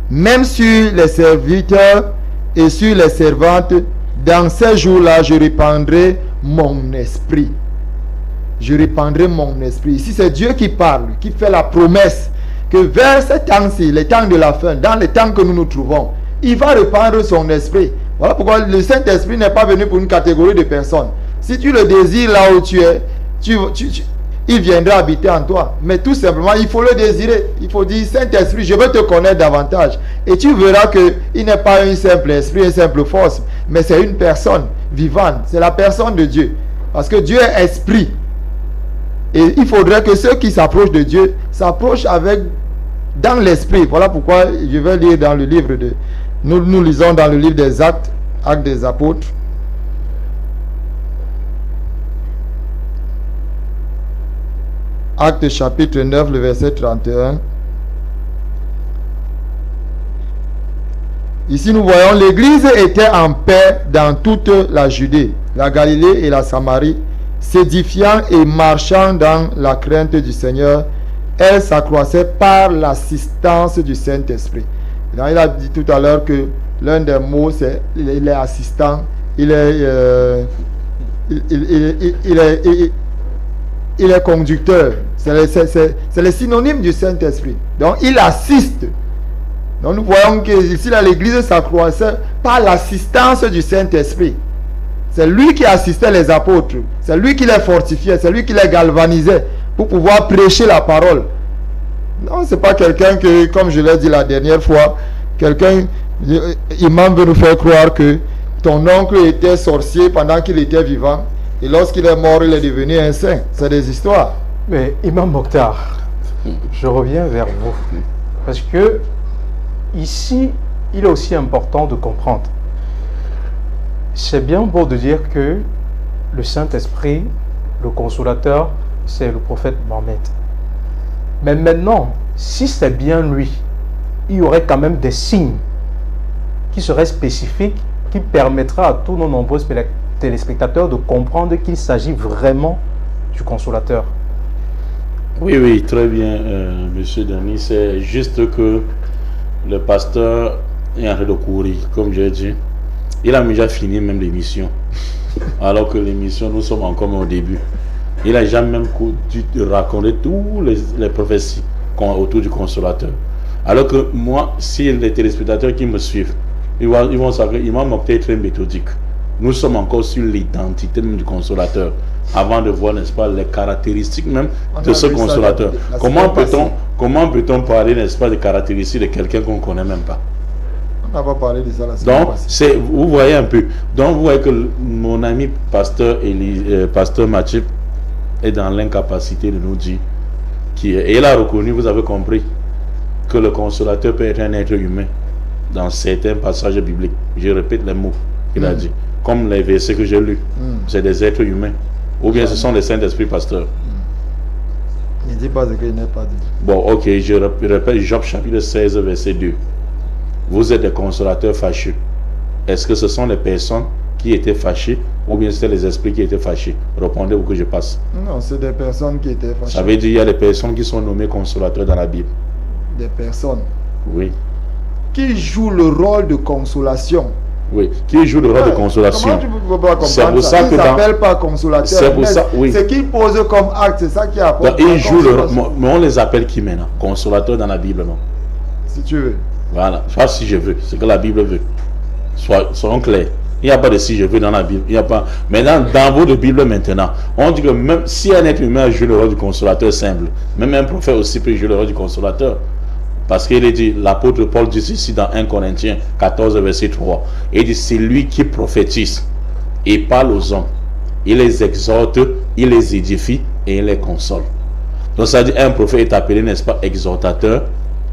Même sur les serviteurs et sur les servantes, dans ces jours-là, je répandrai mon esprit. Je répandrai mon esprit. Ici, c'est Dieu qui parle, qui fait la promesse que vers ce temps-ci, les temps de la fin, dans les temps que nous nous trouvons, il va répandre son esprit. Voilà pourquoi le Saint-Esprit n'est pas venu pour une catégorie de personnes. Si tu le désires là où tu es, il viendra habiter en toi. Mais tout simplement, il faut le désirer. Il faut dire, Saint-Esprit, je veux te connaître davantage. Et tu verras qu'il n'est pas un simple esprit, une simple force, mais c'est une personne vivante. C'est la personne de Dieu. Parce que Dieu est esprit. Et il faudrait que ceux qui s'approchent de Dieu s'approchent dans l'esprit. Voilà pourquoi je vais lire dans le livre de... Nous lisons dans le livre des Actes, Actes des Apôtres. Actes chapitre 9, le verset 31. Ici nous voyons l'église était en paix dans toute la Judée, la Galilée et la Samarie, s'édifiant et marchant dans la crainte du Seigneur. Elle s'accroissait par l'assistance du Saint-Esprit. Il a dit tout à l'heure que l'un des mots c'est il est assistant, il est conducteur. C'est le synonyme du Saint-Esprit. Donc il assiste. Donc nous voyons que ici l'église s'accroissait par l'assistance du Saint-Esprit. C'est lui qui assistait les apôtres. C'est lui qui les fortifiait. C'est lui qui les galvanisait pour pouvoir prêcher la parole. Non, c'est pas quelqu'un que, comme je l'ai dit la dernière fois, quelqu'un, imam veut nous faire croire que ton oncle était sorcier pendant qu'il était vivant et lorsqu'il est mort, il est devenu un saint. C'est des histoires. Mais Imam Mokhtar, je reviens vers vous. Parce que ici, il est aussi important de comprendre. C'est bien beau de dire que le Saint-Esprit, le consolateur, c'est le prophète Mohammed. Mais maintenant, si c'est bien lui, il y aurait quand même des signes qui seraient spécifiques, qui permettra à tous nos nombreux téléspectateurs de comprendre qu'il s'agit vraiment du consolateur. Oui, très bien, monsieur Denis. C'est juste que le pasteur est en train de courir, comme j'ai dit. Il a déjà fini même l'émission. Alors que l'émission, nous sommes encore au début. Il n'a jamais même dû raconter toutes les prophéties autour du consolateur. Alors que moi, si les téléspectateurs qui me suivent, ils vont savoir qu'il m'a montré très méthodique. Nous sommes encore sur l'identité même du consolateur, avant de voir, n'est-ce pas, les caractéristiques même de ce consolateur. Comment peut-on parler, n'est-ce pas, des caractéristiques de quelqu'un qu'on ne connaît même pas? On n'a pas parlé de ça la semaine passée. Donc, vous voyez un peu. Donc, vous voyez que mon ami pasteur Mathieu est dans l'incapacité de nous dire et il a reconnu, vous avez compris, que le consolateur peut être un être humain dans certains passages bibliques. Je répète les mots qu'il a dit. Comme les versets que j'ai lus. C'est des êtres humains. Ou bien ce sont des Saint-Esprit pasteurs. Il ne dit pas ce qu'il n'est pas dit. Bon, ok, je répète Job chapitre 16, verset 2. Vous êtes des consolateurs fâcheux. Est-ce que ce sont les personnes qui étaient fâchées ou bien c'est les esprits qui étaient fâchés? Répondez pour que je passe. Non, c'est des personnes qui étaient fâchées. Ça veut dire qu'il y a des personnes qui sont nommées consolateurs dans la Bible. Des personnes. Oui. Qui jouent le rôle de consolation Oui, qui joue le rôle de consolation. Comment tu peux pas comprendre C'est pour ça il que ne s'appelle pas consolateur. C'est pour ça, oui. Ce qu'il pose comme acte, c'est ça qui apporte. Ils jouent le rôle. Mais on les appelle qui maintenant? Consolateur dans la Bible, non? Si tu veux. Voilà, soit si je veux, c'est que la Bible veut. Soyons clairs. Il n'y a pas de si je veux dans la Bible. Il n'y a pas. Maintenant, dans votre Bible maintenant, on dit que même si un être humain joue le rôle du consolateur simple, même un prophète aussi peut jouer le rôle du consolateur. Parce qu'il est dit, l'apôtre Paul dit ici dans 1 Corinthiens 14, verset 3. Il dit, c'est lui qui prophétise et parle aux hommes. Il les exhorte, il les édifie et il les console. Donc ça dit, un prophète est appelé, n'est-ce pas, exhortateur.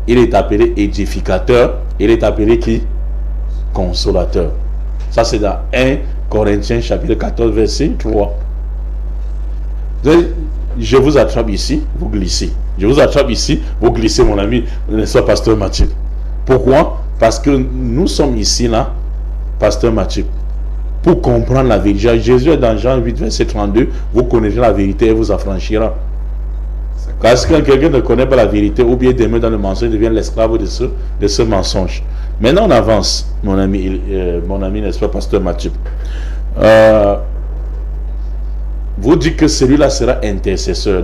Il est appelé édificateur. Il est appelé qui? Consolateur. Ça c'est dans 1 Corinthiens chapitre 14 verset 3. Je vous attrape ici, vous glissez. Je vous attrape ici, vous glissez mon ami, n'est-ce pas, pasteur Mathieu? Pourquoi? Parce que nous sommes ici là, pasteur Mathieu, pour comprendre la vérité. Jésus est dans Jean 8 verset 32, vous connaîtrez la vérité et vous affranchira. Parce que quelqu'un ne connaît pas la vérité ou bien demeure dans le mensonge, devient l'esclave de ce mensonge. Maintenant on avance, mon ami, n'est-ce pas, pasteur Mathieu. Vous dites que celui-là sera intercesseur,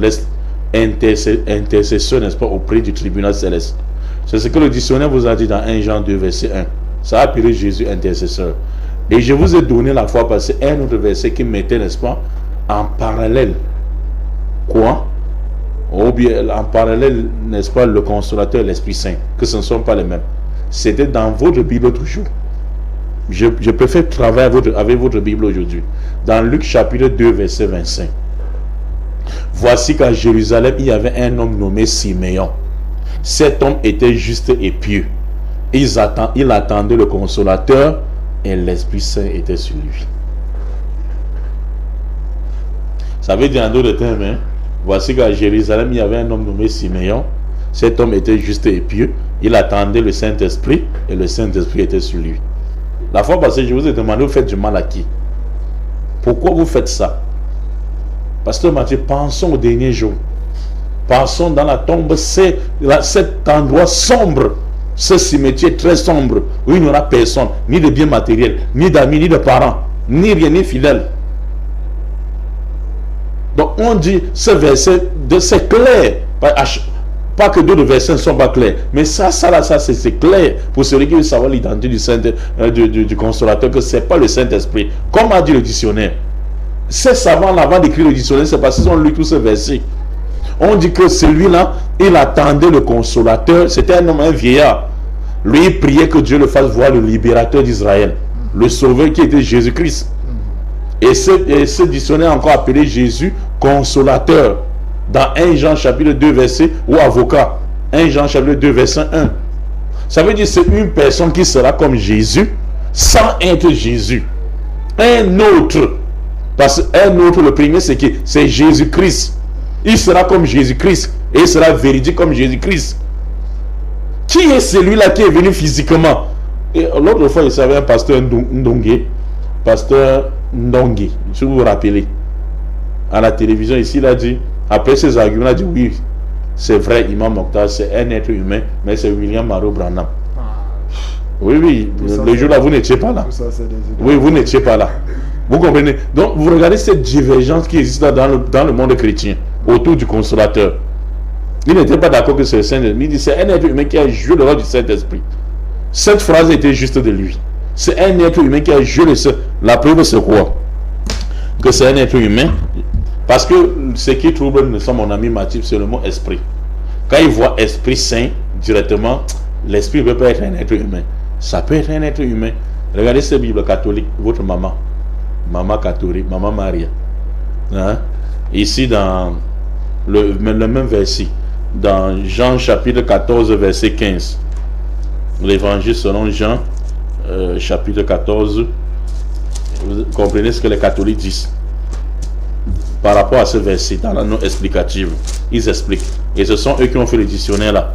intercesseur, n'est-ce pas, auprès du tribunal céleste. C'est ce que le dictionnaire vous a dit dans 1 Jean 2 verset 1. Ça a appelé Jésus intercesseur. Et je vous ai donné la fois passée un autre verset qui mettait, n'est-ce pas, en parallèle. Quoi? Ou bien en parallèle, n'est-ce pas, le consolateur et l'Esprit Saint, que ce ne sont pas les mêmes. C'était dans votre Bible toujours. Je préfère travailler avec votre Bible aujourd'hui. Dans Luc chapitre 2 verset 25. Voici qu'à Jérusalem, il y avait un homme nommé Siméon. Cet homme était juste et pieux. Il attendait le consolateur et l'Esprit Saint était sur lui. Ça veut dire en d'autres termes, hein? Voici qu'à Jérusalem, il y avait un homme nommé Siméon. Cet homme était juste et pieux. Il attendait le Saint-Esprit et le Saint-Esprit était sur lui. La fois passée, je vous ai demandé, vous faites du mal à qui? Pourquoi vous faites ça? Pasteur Mathieu, pensons au dernier jour. Pensons dans la tombe, cet endroit sombre, ce cimetière très sombre, où il n'y aura personne, ni de biens matériels, ni d'amis, ni de parents, ni rien, ni fidèles. Donc on dit, ce verset, c'est clair. Pas que d'autres versets ne sont pas clairs. Mais ça c'est clair pour celui qui veut savoir l'identité du consolateur, que ce n'est pas le Saint-Esprit. Comme a dit le dictionnaire. Ces savants, avant d'écrire le dictionnaire, c'est parce qu'ils ont lu tous ces versets. On dit que celui-là, il attendait le consolateur. C'était un homme, un vieillard. Lui, il priait que Dieu le fasse voir le libérateur d'Israël. Le sauveur qui était Jésus-Christ. Et ce dictionnaire a encore appelé Jésus consolateur. Dans 1 Jean chapitre 2 verset, ou avocat, 1 Jean chapitre 2 verset 1. Ça veut dire que c'est une personne qui sera comme Jésus, sans être Jésus. Un autre, parce qu'un autre, le premier c'est qui? C'est Jésus-Christ. Il sera comme Jésus-Christ, et il sera véridique comme Jésus-Christ. Qui est celui-là qui est venu physiquement? L'autre fois, il savait un pasteur Ndongue, pasteur Ndongue, si vous vous rappelez, à la télévision ici, il a dit, après ces arguments, il a dit oui, c'est vrai, Imam Mokhtar, c'est un être humain, mais c'est William Marot Branham. Oui, le jour-là, vous n'étiez pas là. Oui, vous n'étiez pas là. Vous comprenez? Donc, vous regardez cette divergence qui existe dans le monde chrétien, autour du consolateur. Il n'était pas d'accord que c'est le Saint-Esprit. Il dit c'est un être humain qui a joué le rôle du Saint-Esprit. Cette phrase était juste de lui. C'est un être humain qui a joué le Saint-Esprit. La preuve, c'est quoi? Que c'est un être humain. Parce que ce qui trouble mon ami Mathieu, c'est le mot esprit. Quand il voit Esprit Saint directement, l'esprit ne peut pas être un être humain. Ça peut être un être humain. Regardez cette Bible catholique, votre maman. Maman catholique, maman Maria. Hein? Ici, dans le même verset, dans Jean chapitre 14, verset 15. L'évangile selon Jean, chapitre 14. Vous comprenez ce que les catholiques disent par rapport à ce verset, dans la note explicative. Ils expliquent. Et ce sont eux qui ont fait le dictionnaire là.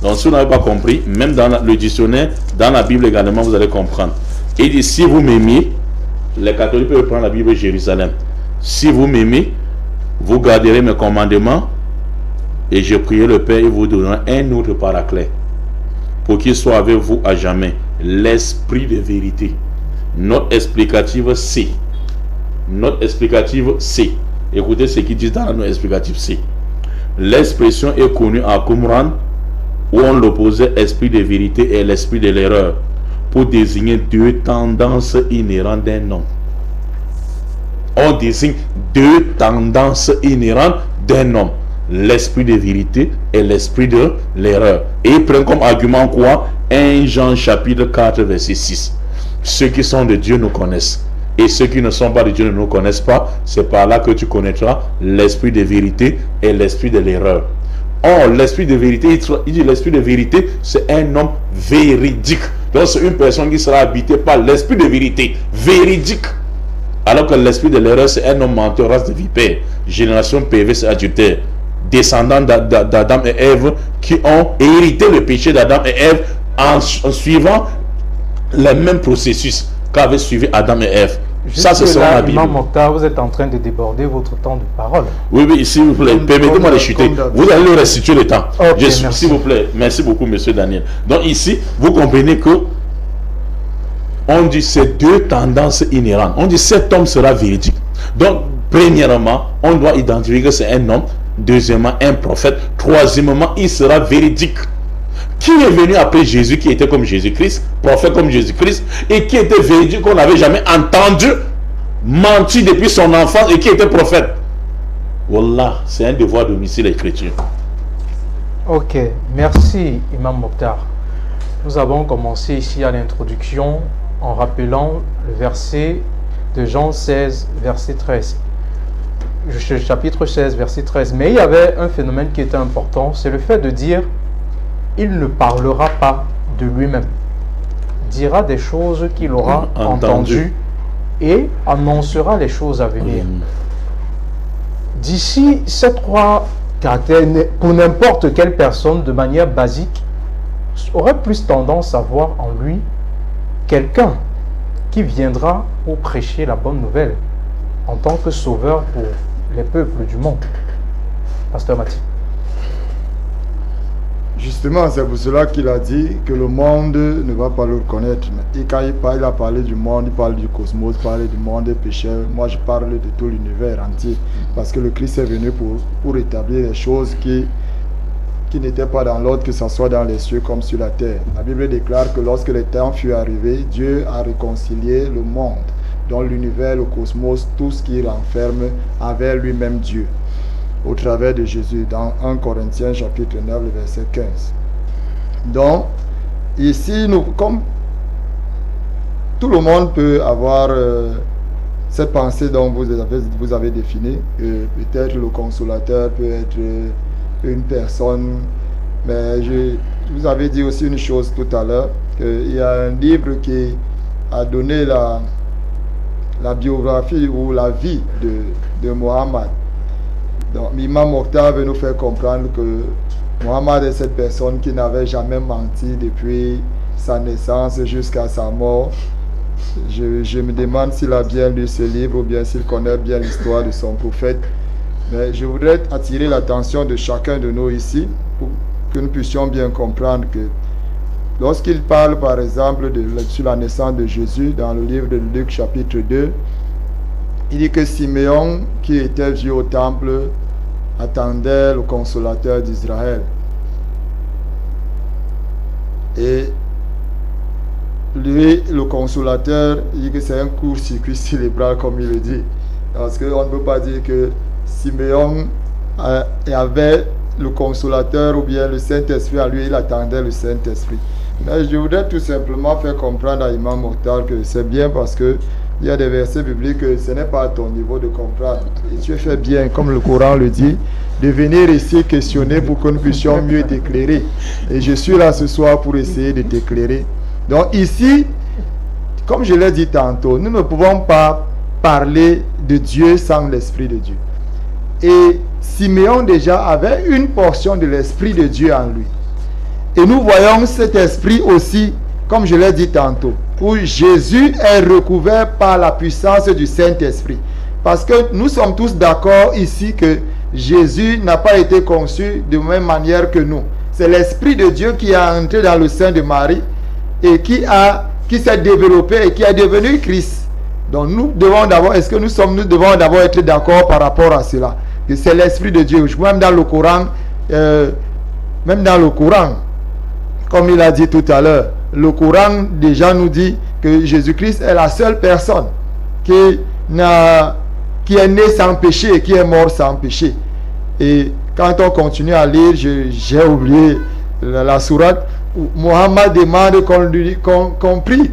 Donc si vous n'avez pas compris, même dans le dictionnaire, dans la Bible également, vous allez comprendre. Il dit, si vous m'aimez, les catholiques peuvent prendre la Bible Jérusalem. Si vous m'aimez, vous garderez mes commandements, et je prierai le Père, et vous donnerez un autre paraclet, pour qu'il soit avec vous à jamais, l'esprit de vérité, Note explicative C. Note explicative C. Écoutez ce qu'ils disent dans la note explicative C. L'expression est connue à Qumran où on l'opposait esprit de vérité et l'esprit de l'erreur pour désigner deux tendances inhérentes d'un homme. On désigne deux tendances inhérentes d'un homme. L'esprit de vérité et l'esprit de l'erreur. Et il prend comme argument quoi? 1 Jean chapitre 4 verset 6. Ceux qui sont de Dieu nous connaissent. Et ceux qui ne sont pas de Dieu ne nous connaissent pas. C'est par là que tu connaîtras l'esprit de vérité et l'esprit de l'erreur. Or, l'esprit de vérité, il dit l'esprit de vérité, c'est un homme véridique. Donc, c'est une personne qui sera habitée par l'esprit de vérité, véridique. Alors que l'esprit de l'erreur, c'est un homme menteur, race de vipère, génération perverse et adultère, descendant d'Adam et Ève, qui ont hérité le péché d'Adam et Ève en suivant le même processus qu'avaient suivi Adam et Ève. Ça, c'est ça la Bible. Imam Mokhtar, vous êtes en train de déborder votre temps de parole. Oui, oui, s'il vous plaît, permettez-moi de chuter. Vous allez le restituer le temps. Okay, s'il vous plaît, merci beaucoup, monsieur Daniel. Donc ici, vous comprenez que on dit ces deux tendances inhérentes. On dit cet homme sera véridique. Donc, premièrement, on doit identifier que c'est un homme. Deuxièmement, un prophète. Troisièmement, il sera véridique. Qui est venu après Jésus, qui était comme Jésus-Christ, prophète comme Jésus-Christ, et qui était véridique, qu'on n'avait jamais entendu mentir depuis son enfance, et qui était prophète? Wallah, c'est un devoir de misser l'écriture. Ok, merci Imam Mokhtar. Nous avons commencé ici à l'introduction en rappelant le verset de Jean 16, verset 13. Chapitre 16, verset 13. Mais il y avait un phénomène qui était important, c'est le fait de dire il ne parlera pas de lui-même. Il dira des choses qu'il aura entendues et annoncera les choses à venir. D'ici ces trois caractères, pour n'importe quelle personne, de manière basique, aurait plus tendance à voir en lui quelqu'un qui viendra pour prêcher la bonne nouvelle en tant que sauveur pour les peuples du monde. Pasteur Mathieu. Justement, c'est pour cela qu'il a dit que le monde ne va pas le reconnaître. Et quand il a parlé du monde, il parle du cosmos, il parle du monde des pécheurs. Moi, je parle de tout l'univers entier. Parce que le Christ est venu pour établir les choses qui n'étaient pas dans l'ordre, que ce soit dans les cieux comme sur la terre. La Bible déclare que lorsque le temps fut arrivé, Dieu a réconcilié le monde, dans l'univers, le cosmos, tout ce qui renferme avec lui-même Dieu, au travers de Jésus, dans 1 Corinthiens chapitre 9, le verset 15. Donc, ici, comme tout le monde peut avoir cette pensée dont vous avez défini, peut-être le consolateur peut être une personne, mais vous avez dit aussi une chose tout à l'heure, qu'il y a un livre qui a donné la biographie ou la vie de Mohammed. Donc, Imam Mokhtar veut nous faire comprendre que Mohammed est cette personne qui n'avait jamais menti depuis sa naissance jusqu'à sa mort. Je me demande s'il a bien lu ce livre ou bien s'il connaît bien l'histoire de son prophète. Mais je voudrais attirer l'attention de chacun de nous ici pour que nous puissions bien comprendre que lorsqu'il parle par exemple sur la naissance de Jésus dans le livre de Luc chapitre 2, il dit que Siméon, qui était vieux au temple, attendait le consolateur d'Israël. Et lui, le consolateur, il dit que c'est un court-circuit cérébral, comme il le dit. Parce qu'on ne peut pas dire que Siméon avait le consolateur ou bien le Saint-Esprit à lui, il attendait le Saint-Esprit. Mais je voudrais tout simplement faire comprendre à Imam Mokhtar que c'est bien parce que il y a des versets bibliques que ce n'est pas à ton niveau de comprendre. Et tu fais bien, comme le Coran le dit, de venir ici questionner pour que nous puissions mieux t'éclairer. Et je suis là ce soir pour essayer de t'éclairer. Donc ici, comme je l'ai dit tantôt, nous ne pouvons pas parler de Dieu sans l'Esprit de Dieu. Et Siméon déjà avait une portion de l'Esprit de Dieu en lui. Et nous voyons cet esprit aussi, comme je l'ai dit tantôt, où Jésus est recouvert par la puissance du Saint-Esprit. Parce que nous sommes tous d'accord ici que Jésus n'a pas été conçu de même manière que nous. C'est l'Esprit de Dieu qui est entré dans le sein de Marie et qui qui s'est développé et qui est devenu Christ. Donc nous devons d'abord, est-ce que nous devons d'abord être d'accord par rapport à cela, que c'est l'Esprit de Dieu. Même dans le Coran, comme il a dit tout à l'heure, le Coran déjà nous dit que Jésus-Christ est la seule personne qui est né sans péché et qui est mort sans péché. Et quand on continue à lire, j'ai oublié la sourate, où Mohammed demande qu'on prie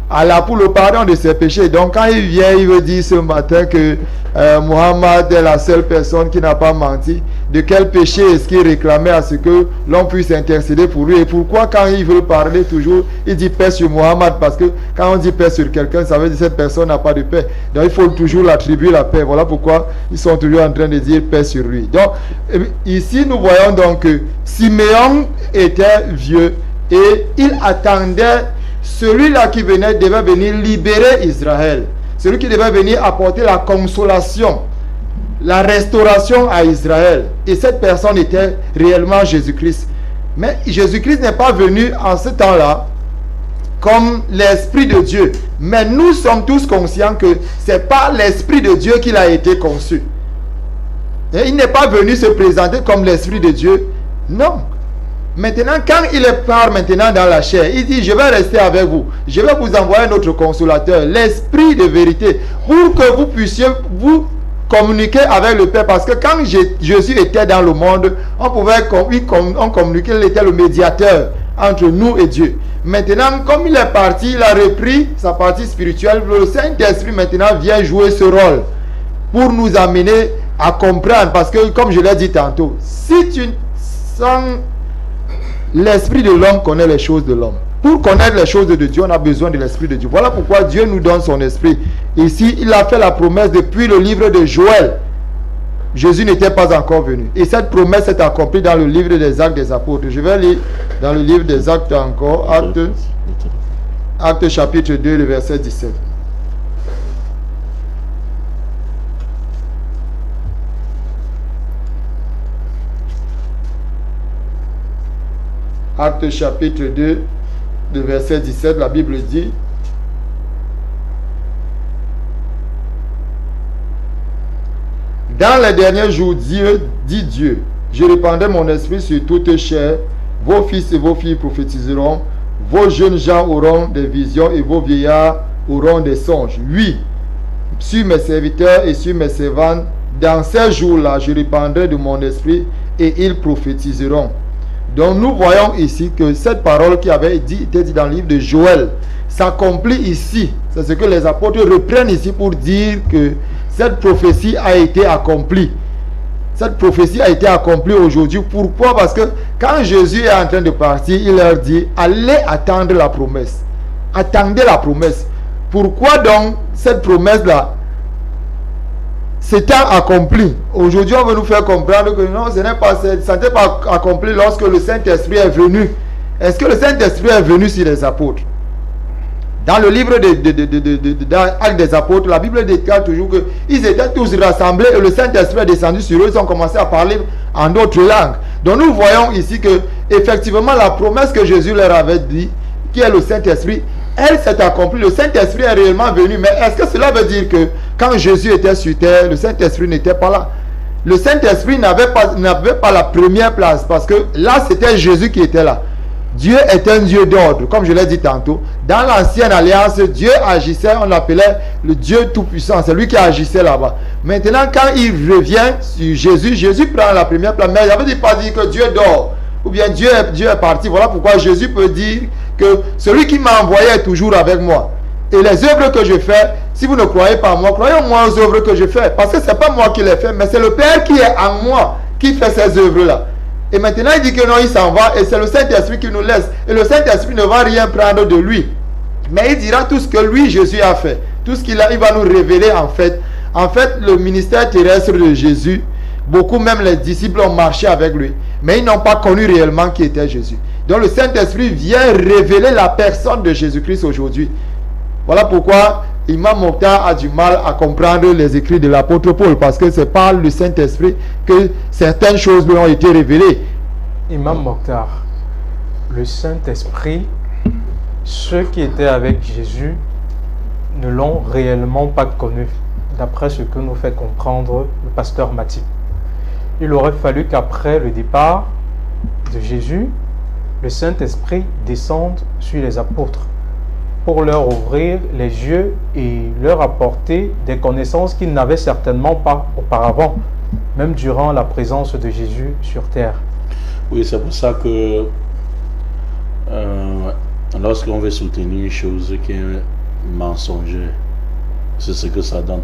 Allah pour le pardon de ses péchés. Donc quand il vient, il veut dire ce matin que Mohammed est la seule personne qui n'a pas menti. De quel péché est-ce qu'il réclamait à ce que l'on puisse intercéder pour lui? Et pourquoi quand il veut parler toujours, il dit paix sur Mohammed? Parce que quand on dit paix sur quelqu'un, ça veut dire que cette personne n'a pas de paix. Donc il faut toujours l'attribuer la paix. Voilà pourquoi ils sont toujours en train de dire paix sur lui. Donc ici nous voyons donc que Siméon était vieux et il attendait celui-là qui devait venir libérer Israël. Celui qui devait venir apporter la consolation, la restauration à Israël. Et cette personne était réellement Jésus-Christ. Mais Jésus-Christ n'est pas venu en ce temps-là comme l'Esprit de Dieu. Mais nous sommes tous conscients que c'est par l'Esprit de Dieu qu'il a été conçu. Et il n'est pas venu se présenter comme l'Esprit de Dieu. Non. Maintenant, quand il part maintenant dans la chair, il dit, je vais rester avec vous. Je vais vous envoyer notre consolateur, l'Esprit de vérité, pour que vous puissiez vous communiquer avec le Père. Parce que quand Jésus était dans le monde, on communiquait, il était le médiateur entre nous et Dieu. Maintenant, comme il est parti, il a repris sa partie spirituelle. Le Saint-Esprit maintenant vient jouer ce rôle pour nous amener à comprendre. Parce que, comme je l'ai dit tantôt, si tu sens... L'esprit de l'homme connaît les choses de l'homme. Pour connaître les choses de Dieu, on a besoin de l'esprit de Dieu. Voilà pourquoi Dieu nous donne son esprit. Ici, il a fait la promesse depuis le livre de Joël. Jésus n'était pas encore venu. Et cette promesse est accomplie dans le livre des Actes des Apôtres. Je vais lire dans le livre des Actes encore, Actes chapitre 2, le verset 17. Actes chapitre 2, de verset 17, la Bible dit: dans les derniers jours, dit Dieu, je répandrai mon esprit sur toute chair, vos fils et vos filles prophétiseront, vos jeunes gens auront des visions et vos vieillards auront des songes. Oui, sur mes serviteurs et sur mes servantes, dans ces jours-là, je répandrai de mon esprit et ils prophétiseront. Donc nous voyons ici que cette parole qui avait été dit dans le livre de Joël s'accomplit ici. C'est ce que les apôtres reprennent ici pour dire que cette prophétie a été accomplie. Cette prophétie a été accomplie aujourd'hui. Pourquoi? Parce que quand Jésus est en train de partir, il leur dit, allez attendre la promesse. Attendez la promesse. Pourquoi donc cette promesse-là s'étant accompli? Aujourd'hui, on veut nous faire comprendre que non, ça n'était pas accompli lorsque le Saint-Esprit est venu. Est-ce que le Saint-Esprit est venu sur les apôtres? Dans le livre Actes des Apôtres, la Bible déclare toujours qu'ils étaient tous rassemblés et le Saint-Esprit est descendu sur eux. Ils ont commencé à parler en d'autres langues. Donc nous voyons ici que effectivement la promesse que Jésus leur avait dit, qui est le Saint-Esprit, elle s'est accomplie. Le Saint-Esprit est réellement venu. Mais est-ce que cela veut dire que quand Jésus était sur terre, le Saint-Esprit n'était pas là? Le Saint-Esprit n'avait pas la première place, parce que là, c'était Jésus qui était là. Dieu est un Dieu d'ordre, comme je l'ai dit tantôt. Dans l'ancienne alliance, Dieu agissait, on l'appelait le Dieu tout-puissant. C'est lui qui agissait là-bas. Maintenant, quand il revient sur Jésus, Jésus prend la première place. Mais il n'avait pas dit que Dieu dort, ou bien Dieu est parti. Voilà pourquoi Jésus peut dire que celui qui m'a envoyé est toujours avec moi. Et les œuvres que je fais, si vous ne croyez pas en moi, croyez en moi aux œuvres que je fais. Parce que ce n'est pas moi qui les fais, mais c'est le Père qui est en moi qui fait ces œuvres-là. Et maintenant il dit que non, il s'en va et c'est le Saint-Esprit qui nous laisse. Et le Saint-Esprit ne va rien prendre de lui. Mais il dira tout ce que lui, Jésus, a fait. Tout ce qu'il a, il va nous révéler en fait. En fait, le ministère terrestre de Jésus, beaucoup même les disciples ont marché avec lui. Mais ils n'ont pas connu réellement qui était Jésus. Donc le Saint-Esprit vient révéler la personne de Jésus-Christ aujourd'hui. Voilà pourquoi Imam Mokhtar a du mal à comprendre les écrits de l'apôtre Paul, parce que c'est par le Saint-Esprit que certaines choses lui ont été révélées. Imam Mokhtar, le Saint-Esprit ceux qui étaient avec Jésus ne l'ont réellement pas connu, d'après ce que nous fait comprendre le pasteur Mathieu. Il aurait fallu qu'après le départ de Jésus, le Saint-Esprit descende sur les apôtres pour leur ouvrir les yeux et leur apporter des connaissances qu'ils n'avaient certainement pas auparavant, même durant la présence de Jésus sur terre. Oui, c'est pour ça que lorsqu'on veut soutenir une chose qui est mensongère, c'est ce que ça donne.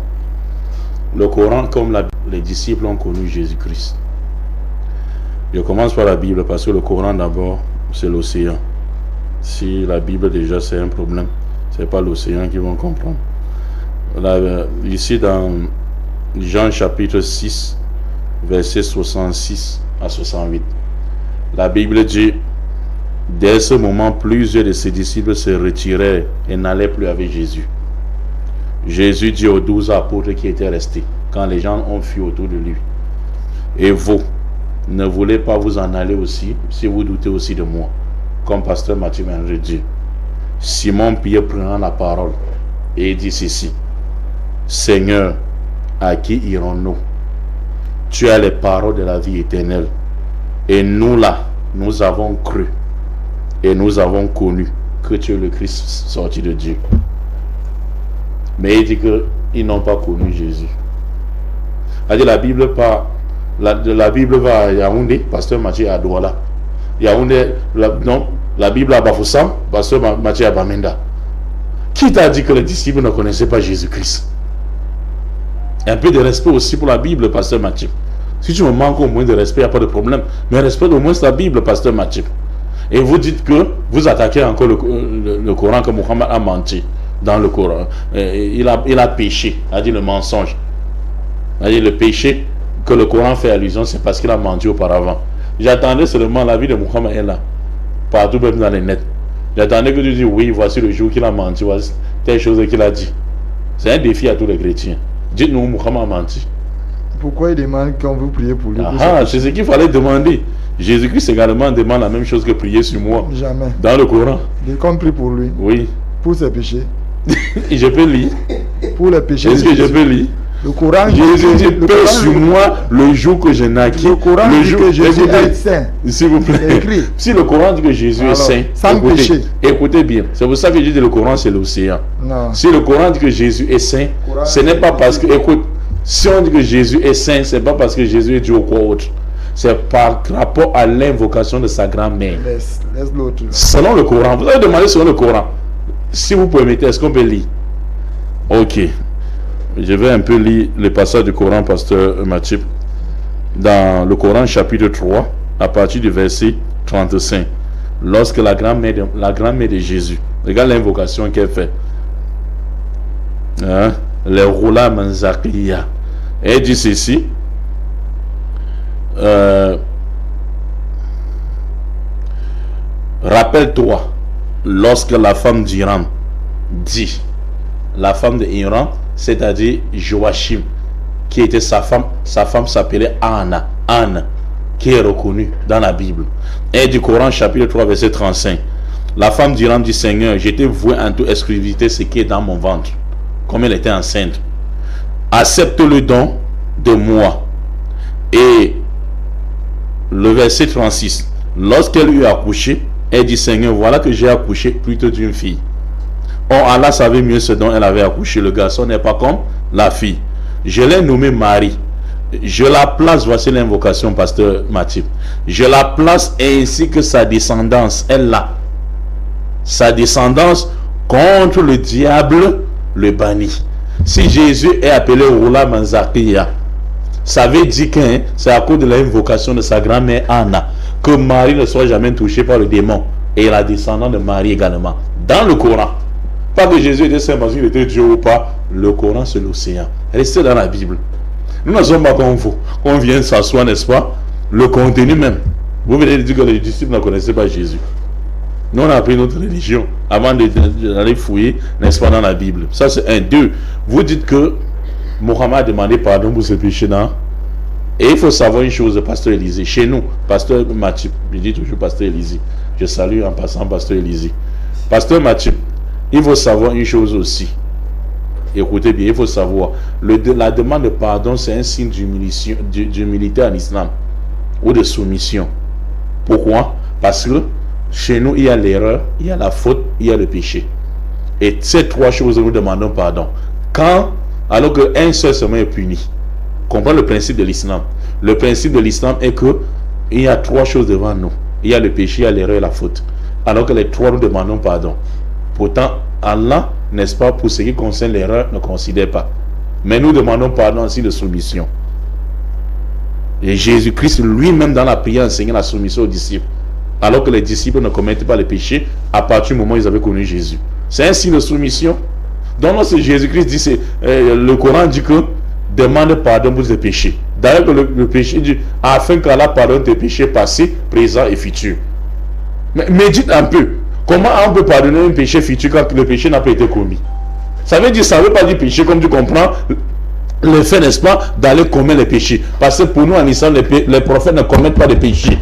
Le Coran, comme les disciples ont connu Jésus-Christ. Je commence par la Bible parce que le Coran d'abord, c'est l'océan. Si la Bible déjà c'est un problème, c'est pas l'océan qui vont comprendre. Là, ici dans Jean chapitre 6, versets 66 à 68, la Bible dit: dès ce moment, plusieurs de ses disciples se retirèrent et n'allaient plus avec Jésus. Jésus dit aux 12 apôtres qui étaient restés, quand les gens ont fui autour de lui: et vous, ne voulez pas vous en aller aussi, si vous doutez aussi de moi? Comme pasteur Mathieu vient de dire. Simon Pierre prenant la parole et dit ceci: Seigneur, à qui irons-nous? Tu as les paroles de la vie éternelle. Et nous là, nous avons cru et nous avons connu que tu es le Christ sorti de Dieu. Mais il dit qu'ils n'ont pas connu Jésus. La Bible la Bible va à Yaoundé, pasteur Mathieu à Douala. Yaoundé, la Bible à Bafoussam, pasteur Mathieu à Bamenda. Qui t'a dit que les disciples ne connaissaient pas Jésus-Christ? Un peu de respect aussi pour la Bible, pasteur Mathieu. Si tu me manques au moins de respect, il n'y a pas de problème. Mais respecte au moins la Bible, pasteur Mathieu. Et vous dites que vous attaquez encore le Coran, que Mohammed a menti dans le Coran. Il a péché, a dit le mensonge. A dit le péché que le Coran fait allusion, c'est parce qu'il a menti auparavant. J'attendais seulement la vie de Mohammed est là, partout même dans les nets. J'attendais que tu dises oui, voici le jour qu'il a menti, voici telle chose qu'il a dit. C'est un défi à tous les chrétiens. Dites-nous, Mohammed a menti. Pourquoi il demande qu'on veut prier pour lui? C'est ce qu'il fallait demander. Jésus-Christ également demande la même chose que prier sur moi. Jamais. Dans le Coran. Il qu'on prie pour lui. Oui. Pour ses péchés. Et je peux lire. Pour les péchés. Est-ce que je peux lire? Le Coran Jésus dit paix sur moi le jour que je naquis. Le Coran dit que Jésus est saint. S'il vous plaît. Écrit. Si le Coran dit que Jésus est saint, sans péché. Écoutez bien. C'est pour ça que je dis que le Coran c'est l'océan. Si le Coran dit que Jésus est saint, ce n'est pas parce que, écoute, si on dit que Jésus est saint, c'est pas parce que Jésus est Dieu ou quoi autre. C'est par rapport à l'invocation de sa grand-mère. Laisse l'autre. Selon le Coran. Vous avez demandé selon le Coran. Si vous permettez, est-ce qu'on peut lire? Ok. Je vais un peu lire le passage du Coran, pasteur Mathieu. Dans le Coran, chapitre 3, à partir du verset 35. Lorsque la grand-mère de Jésus, regarde l'invocation qu'elle fait. Hein? Les roula manzakiya. Elle dit ceci. Rappelle-toi, lorsque la femme d'Iran dit, la femme d'Iran, c'est-à-dire Joachim, qui était sa femme s'appelait Anna, Anne, qui est reconnue dans la Bible. Et du Coran, chapitre 3, verset 35. La femme d'Iran dit: Seigneur, j'étais vouée en toute exclusivité ce qui est dans mon ventre, comme elle était enceinte. Accepte le don de moi. Et le verset 36. Lorsqu'elle eut accouché, elle dit: Seigneur, voilà que j'ai accouché plutôt d'une fille. Or, Allah savait mieux ce dont elle avait accouché. Le garçon n'est pas comme la fille. Je l'ai nommé Marie. Je la place, voici l'invocation, pasteur Mathieu. Je la place ainsi que sa descendance, elle là. Sa descendance contre le diable le bannit. Si Jésus est appelé Roula Manzakiya, ça veut dire que c'est à cause de l'invocation de sa grand-mère Anna que Marie ne soit jamais touchée par le démon. Et la descendante de Marie également. Dans le Coran. Pas que Jésus était saint parce qu'il était Dieu ou pas. Le Coran, c'est l'océan. Restez dans la Bible. Nous ne sommes pas comme vous. On vient s'asseoir, n'est-ce pas? Le contenu même. Vous venez de dire que les disciples ne connaissaient pas Jésus. Nous, on a appris notre religion avant d'aller fouiller, n'est-ce pas, dans la Bible. Ça, c'est un. Deux. Vous dites que Mohammed a demandé pardon pour ses péchés, non? Et il faut savoir une chose, pasteur Élisée. Chez nous, pasteur Mathieu, je dis toujours pasteur Élisée. Je salue en passant pasteur Élisée. Pasteur Mathieu, il faut savoir une chose aussi. Écoutez bien, il faut savoir. La demande de pardon, c'est un signe d'humilité en islam. Ou de soumission. Pourquoi? Parce que chez nous, il y a l'erreur, il y a la faute, il y a le péché. Et ces trois choses, nous demandons pardon. Alors qu'un seul seulement est puni. Comprends le principe de l'islam. Le principe de l'islam est que il y a trois choses devant nous. Il y a le péché, il y a l'erreur et la faute. Alors que les trois, nous demandons pardon. Pourtant, Allah, n'est-ce pas, pour ce qui concerne l'erreur, ne considère pas. Mais nous demandons pardon aussi de soumission. Et Jésus-Christ lui-même dans la prière enseignait la soumission aux disciples. Alors que les disciples ne commettaient pas les péchés à partir du moment où ils avaient connu Jésus. C'est un signe de soumission. Donc lorsque Jésus-Christ dit, le Coran dit que demande pardon pour tes péchés. D'ailleurs, le péché dit, afin qu'Allah pardonne tes péchés passés, présents et futurs. Mais médite un peu. Comment on peut pardonner un péché futur quand le péché n'a pas été commis? Ça veut pas dire péché comme tu comprends. Le fait, n'est-ce pas, d'aller commettre les péchés. Parce que pour nous, en Islam, les prophètes ne commettent pas de péchés.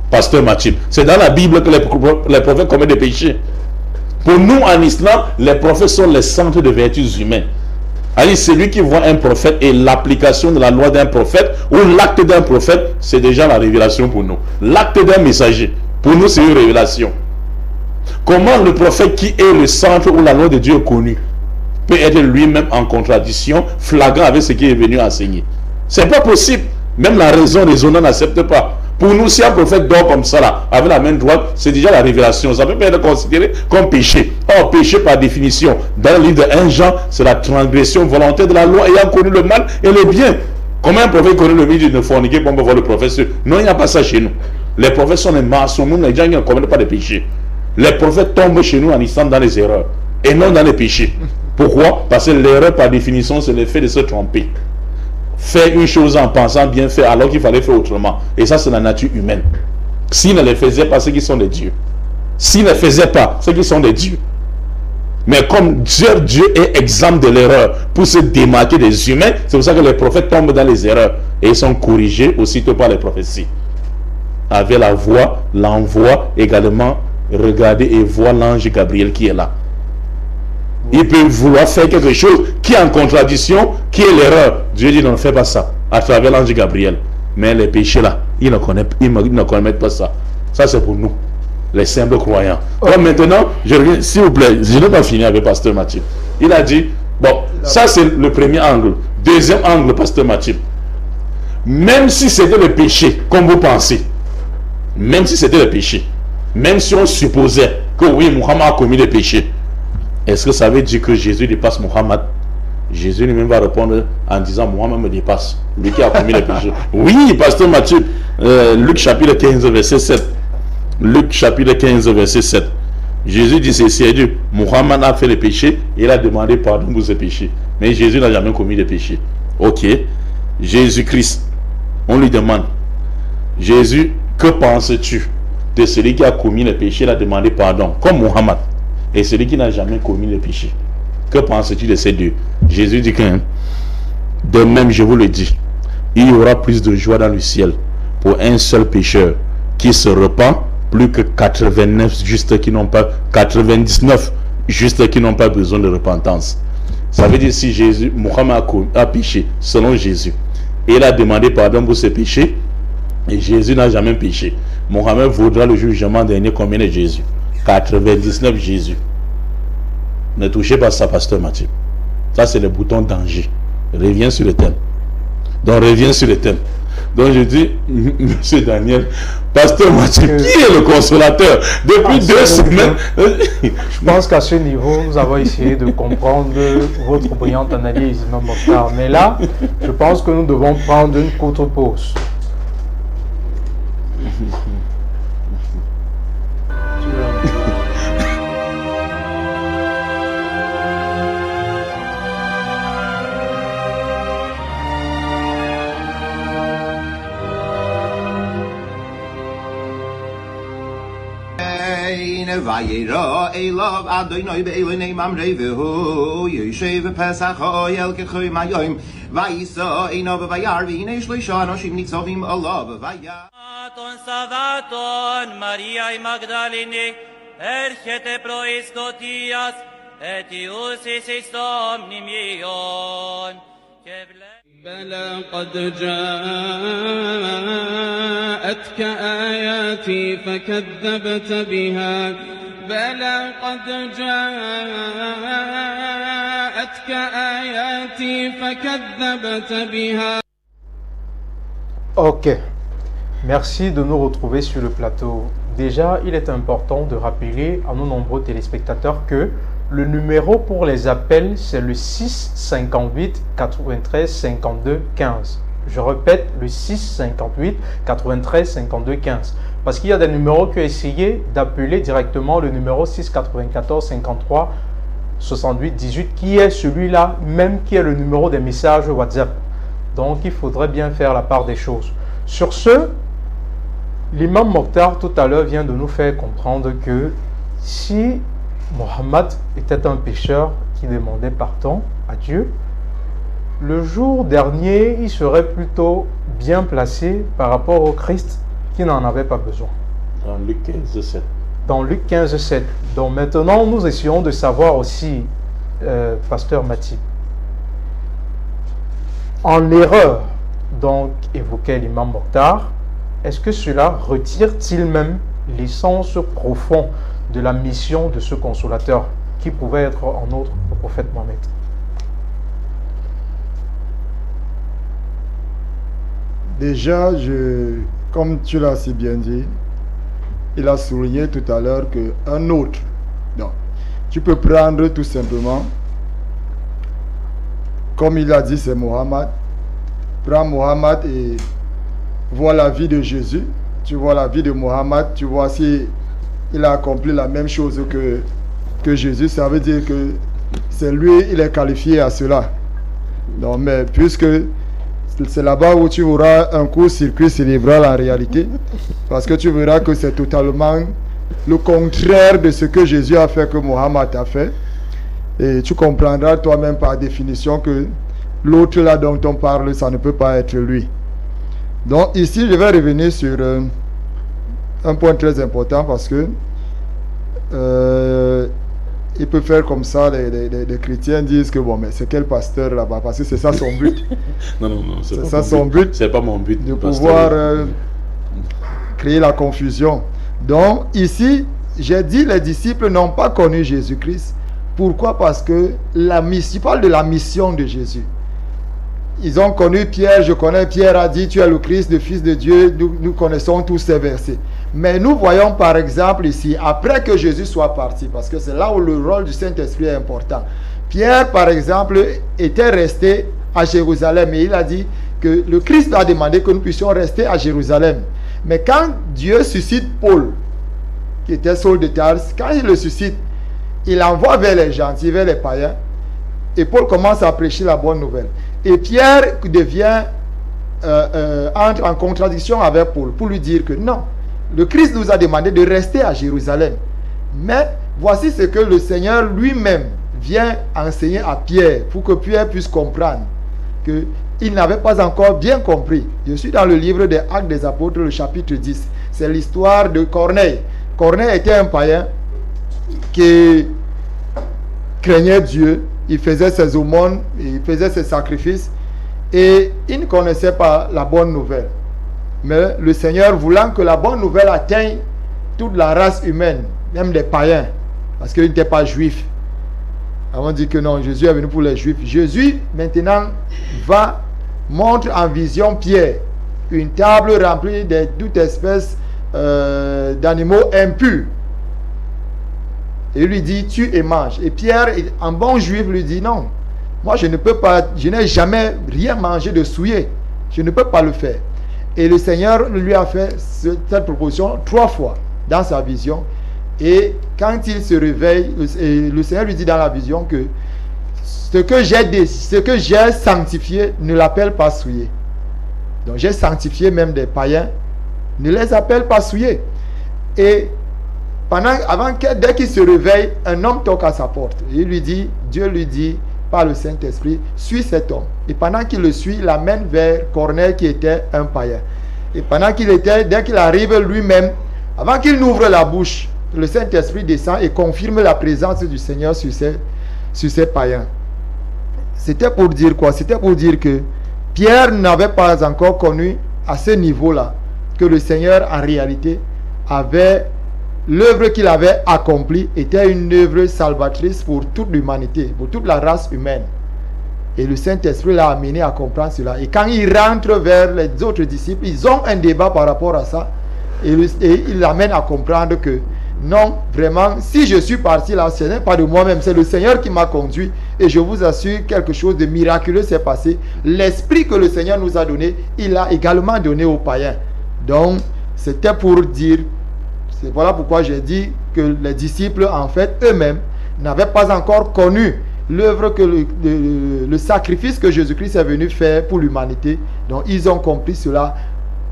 Pasteur Mathieu. C'est dans la Bible que les prophètes commettent des péchés. Pour nous, en Islam, les prophètes sont les centres de vertus humaines. Allez, celui qui voit un prophète et l'application de la loi d'un prophète ou l'acte d'un prophète, c'est déjà la révélation pour nous. L'acte d'un messager, pour nous, c'est une révélation. Comment le prophète qui est le centre où la loi de Dieu est connue peut être lui-même en contradiction, flagrant avec ce qui est venu enseigner? C'est pas possible. Même la raison raisonnable n'accepte pas. Pour nous, si un prophète dort comme ça, là, avec la main droite, c'est déjà la révélation. Ça peut pas être considéré comme péché. Or, péché par définition, dans le livre de 1 Jean, c'est la transgression volontaire de la loi ayant connu le mal et le bien. Comment un prophète connaît le milieu de forniquer pour voir le prophète? Non, il n'y a pas ça chez nous. Les prophètes sont les maçons, les gens qui ne commettent pas de péché. Les prophètes tombent chez nous en islam dans les erreurs et non dans les péchés. Pourquoi? Parce que l'erreur par définition, c'est le fait de se tromper. Faire une chose en pensant bien faire alors qu'il fallait faire autrement. Et ça, c'est la nature humaine. S'ils ne les faisaient pas, ceux qui sont des dieux. S'ils ne faisaient pas, ceux qui sont des dieux. Mais comme Dieu est exempt de l'erreur pour se démarquer des humains, c'est pour ça que les prophètes tombent dans les erreurs. Et ils sont corrigés aussitôt par les prophéties. Avec la voix, l'envoi également, regardez et voir l'ange Gabriel qui est là. Il peut vouloir faire quelque chose qui est en contradiction, qui est l'erreur. Dieu dit non, fais pas ça, à travers l'ange Gabriel. Mais les péchés là, ils ne connaissent pas ça. Ça c'est pour nous, les simples croyants. Donc maintenant, je reviens, s'il vous plaît, je n'ai pas fini avec Pasteur Mathieu. Il a dit, bon, ça c'est le premier angle. Deuxième angle, Pasteur Mathieu. Même si c'était le péché, comme vous pensez, même si c'était le péché, même si on supposait que oui, Muhammad a commis des péchés, est-ce que ça veut dire que Jésus dépasse Muhammad? Jésus lui-même va répondre en disant Muhammad me dépasse, lui qui a commis les péchés. Oui, Pasteur Mathieu, Luc chapitre 15, verset 7. Luc chapitre 15, verset 7. Jésus dit ceci, il dit, Muhammad a fait les péchés et il a demandé pardon pour ses péchés. Mais Jésus n'a jamais commis les péchés. Ok. Jésus-Christ, on lui demande, Jésus, que penses-tu de celui qui a commis les péchés, il a demandé pardon, comme Muhammad, et celui qui n'a jamais commis les péchés? Que penses-tu de ces deux? Jésus dit que, de même, je vous le dis, il y aura plus de joie dans le ciel pour un seul pécheur qui se repent, plus que 99 justes qui n'ont pas, 99 justes qui n'ont pas besoin de repentance. Ça veut dire si Jésus, Muhammad a péché selon Jésus, et il a demandé pardon pour ses péchés, et Jésus n'a jamais péché, Mohammed vaudra le jugement dernier combien de Jésus? 99 Jésus. Ne touchez pas ça, Pasteur Mathieu. Ça, c'est le bouton danger. Reviens sur le thème. Donc, reviens sur le thème. Donc, je dis, Monsieur Daniel, Pasteur Mathieu, qui est le consolateur? Depuis 2 semaines. Je pense qu'à ce niveau, nous avons essayé de comprendre votre brillante analyse, Imam Mokhtar. Mais là, je pense que nous devons prendre une courte pause. Vayera Elav Adonai be'elonei mamrei v'hu Yoshev Pesach ha'oyel k'choy mayoim Vayisa einav v'vayar v'hinei shloisha anoshim nitzavim alav v'vayar Ton Savaton, Maria Magdalene, έρχεται πρωί σκοτίας, αιτιούσις εις το μνημείον. Και بلى قد جاءتك آياتي فكذبت بها بلى قد جاءتك آياتي فكذبت بها. Ok, merci de nous retrouver sur le plateau. Déjà, il est important de rappeler à nos nombreux téléspectateurs que le numéro pour les appels, c'est le 6 58 93 52 15. Je répète, le 6 58 93 52 15. Parce qu'il y a des numéros qui ont essayé d'appeler directement le numéro 6 94 53 68 18, qui est celui-là même qui est le numéro des messages WhatsApp. Donc, il faudrait bien faire la part des choses. Sur ce, l'imam Mokhtar tout à l'heure vient de nous faire comprendre que si Mohammed était un pécheur qui demandait pardon à Dieu, le jour dernier, il serait plutôt bien placé par rapport au Christ qui n'en avait pas besoin. Dans Luc 15:7. Dans Luc 15:7. Donc maintenant, nous essayons de savoir aussi, Pasteur Mathieu, en l'erreur donc évoquait l'imam Mokhtar, est-ce que cela retire-t-il même l'essence profonde de la mission de ce consolateur qui pouvait être en outre le prophète Mohammed? Déjà, comme tu l'as si bien dit, il a souligné tout à l'heure qu'un autre, non, tu peux prendre tout simplement, comme il a dit, c'est Mohammed. Prends Mohammed et vois la vie de Jésus. Tu vois la vie de Mohammed, tu vois si il a accompli la même chose que Jésus. Ça veut dire que c'est lui, il est qualifié à cela. Non, mais puisque c'est là-bas où tu auras un court-circuit cérébral en réalité, parce que tu verras que c'est totalement le contraire de ce que Jésus a fait, que Mohammed a fait. Et tu comprendras toi-même par définition que l'autre là dont on parle, ça ne peut pas être lui. Donc ici, je vais revenir sur un point très important parce que il peut faire comme ça, les chrétiens disent que bon, mais c'est quel pasteur là-bas, parce que c'est ça son but. Non, c'est ça son but. C'est pas mon but. De pouvoir créer la confusion. Donc ici, j'ai dit les disciples n'ont pas connu Jésus-Christ. Pourquoi? Parce que je parle de la mission de Jésus. Ils ont connu Pierre, je connais Pierre a dit tu es le Christ, le Fils de Dieu, nous connaissons tous ces versets. Mais nous voyons par exemple ici, après que Jésus soit parti, parce que c'est là où le rôle du Saint-Esprit est important. Pierre par exemple était resté à Jérusalem et il a dit que le Christ a demandé que nous puissions rester à Jérusalem. Mais quand Dieu suscite Paul, qui était Saul de Tarse, quand il le suscite, il envoie vers les gentils, vers les païens, et Paul commence à prêcher la bonne nouvelle. Et Pierre entre en contradiction avec Paul pour lui dire que non, le Christ nous a demandé de rester à Jérusalem. Mais voici ce que le Seigneur lui-même vient enseigner à Pierre pour que Pierre puisse comprendre qu'il n'avait pas encore bien compris. Je suis dans le livre des Actes des Apôtres, le chapitre 10. C'est l'histoire de Corneille. Corneille était un païen qui craignait Dieu. Il faisait ses aumônes, il faisait ses sacrifices et il ne connaissait pas la bonne nouvelle. Mais le Seigneur, voulant que la bonne nouvelle atteigne toute la race humaine, même les païens, parce qu'il n'était pas juif. On dit que non, Jésus est venu pour les juifs. Jésus, maintenant, montre en vision Pierre une table remplie de toute espèce d'animaux impurs. Et il lui dit, tue et mange. Et Pierre, en bon juif, lui dit, non, moi je ne peux pas, je n'ai jamais rien mangé de souillé. Je ne peux pas le faire. Et le Seigneur lui a fait cette proposition 3 fois dans sa vision. Et quand il se réveille, le Seigneur lui dit dans la vision que ce que j'ai sanctifié, ne l'appelle pas souillé. Donc j'ai sanctifié même des païens, ne les appelle pas souillés. Et dès qu'il se réveille, un homme toque à sa porte. Et il lui dit, Dieu lui dit, par le Saint-Esprit, suis cet homme. Et pendant qu'il le suit, il l'amène vers Corneille qui était un païen. Et dès qu'il arrive lui-même, avant qu'il n'ouvre la bouche, le Saint-Esprit descend et confirme la présence du Seigneur sur ces païens. C'était pour dire quoi? C'était pour dire que Pierre n'avait pas encore connu à ce niveau-là que le Seigneur en réalité avait, l'œuvre qu'il avait accomplie était une œuvre salvatrice pour toute l'humanité, pour toute la race humaine. Et le Saint-Esprit l'a amené à comprendre cela. Et quand il rentre vers les autres disciples, ils ont un débat par rapport à ça. Et il l'amène à comprendre que non, vraiment, si je suis parti là, ce n'est pas de moi-même, c'est le Seigneur qui m'a conduit. Et je vous assure, quelque chose de miraculeux s'est passé. L'esprit que le Seigneur nous a donné, il l'a également donné aux païens. Donc, c'était pour dire, voilà pourquoi j'ai dit que les disciples, en fait, eux-mêmes, n'avaient pas encore connu l'œuvre que le sacrifice que Jésus-Christ est venu faire pour l'humanité. Donc, ils ont compris cela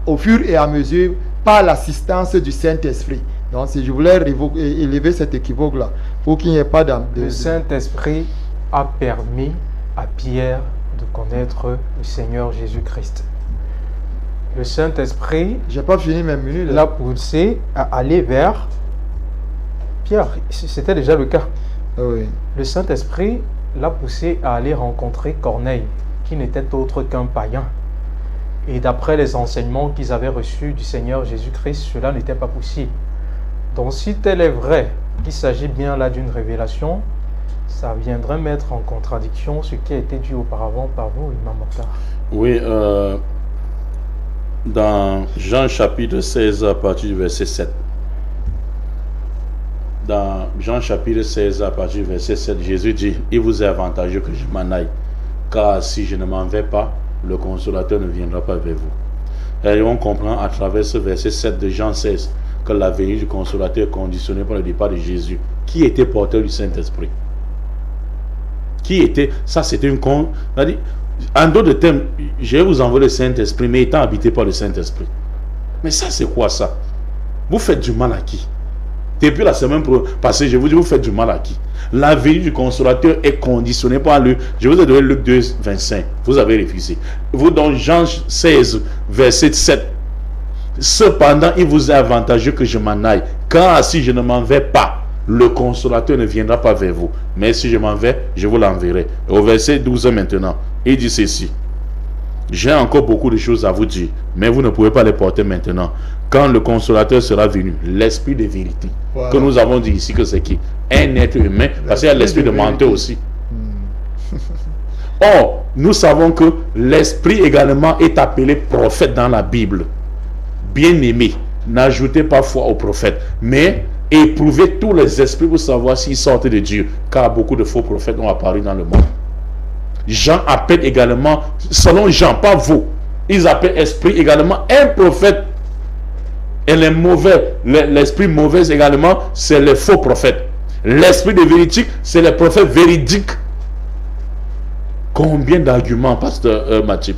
au fur et à mesure par l'assistance du Saint-Esprit. Donc, si je voulais élever cet équivoque-là, pour qu'il n'y ait pas Le Saint-Esprit a permis à Pierre de connaître le Seigneur Jésus-Christ. Le Saint-Esprit, j'ai pas fini mes minutes, l'a poussé à aller vers Pierre. C'était déjà le cas. Oui. Le Saint-Esprit l'a poussé à aller rencontrer Corneille, qui n'était autre qu'un païen. Et d'après les enseignements qu'ils avaient reçus du Seigneur Jésus-Christ, cela n'était pas possible. Donc si tel est vrai, qu'il s'agit bien là d'une révélation, ça viendrait mettre en contradiction ce qui a été dit auparavant par vous, Imam Mokhtar. Oui, dans Jean chapitre 16 à partir du verset 7. Dans Jean chapitre 16 à partir du verset 7, Jésus dit, « Il vous est avantageux que je m'en aille, car si je ne m'en vais pas, le consolateur ne viendra pas vers vous. » Et on comprend à travers ce verset 7 de Jean 16 que la venue du consolateur est conditionnée par le départ de Jésus. Qui était porteur du Saint-Esprit? Qui était? Ça, c'était une con. En d'autres termes, je vais vous envoyer le Saint-Esprit, mais étant habité par le Saint-Esprit. Mais ça, c'est quoi ça? Vous faites du mal à qui? Depuis la semaine passée, je vous dis, vous faites du mal à qui? La venue du consolateur est conditionnée par lui. Je vous ai donné Luc 2, 25. Vous avez refusé. Vous, dans Jean 16, verset 7. Cependant, il vous est avantageux que je m'en aille, car si je ne m'en vais pas, le consolateur ne viendra pas vers vous. Mais si je m'en vais, je vous l'enverrai. Au verset 12 maintenant, il dit ceci. J'ai encore beaucoup de choses à vous dire, mais vous ne pouvez pas les porter maintenant. Quand le consolateur sera venu, l'esprit de vérité, voilà, que nous avons dit ici que c'est qui? Un être humain, parce qu'il y a l'esprit de menteur aussi. Or, nous savons que l'esprit également est appelé prophète dans la Bible. Bien-aimé, n'ajoutez pas foi au prophète, mais éprouvez tous les esprits pour savoir s'ils sortent de Dieu, car beaucoup de faux prophètes ont apparu dans le monde. Jean appelle également, selon Jean, pas vous, ils appellent esprit également un prophète. Et les mauvais, l'esprit mauvais également, c'est les faux prophètes. L'esprit de véridique, c'est les prophètes véridiques. Combien d'arguments, pasteur Mathieu?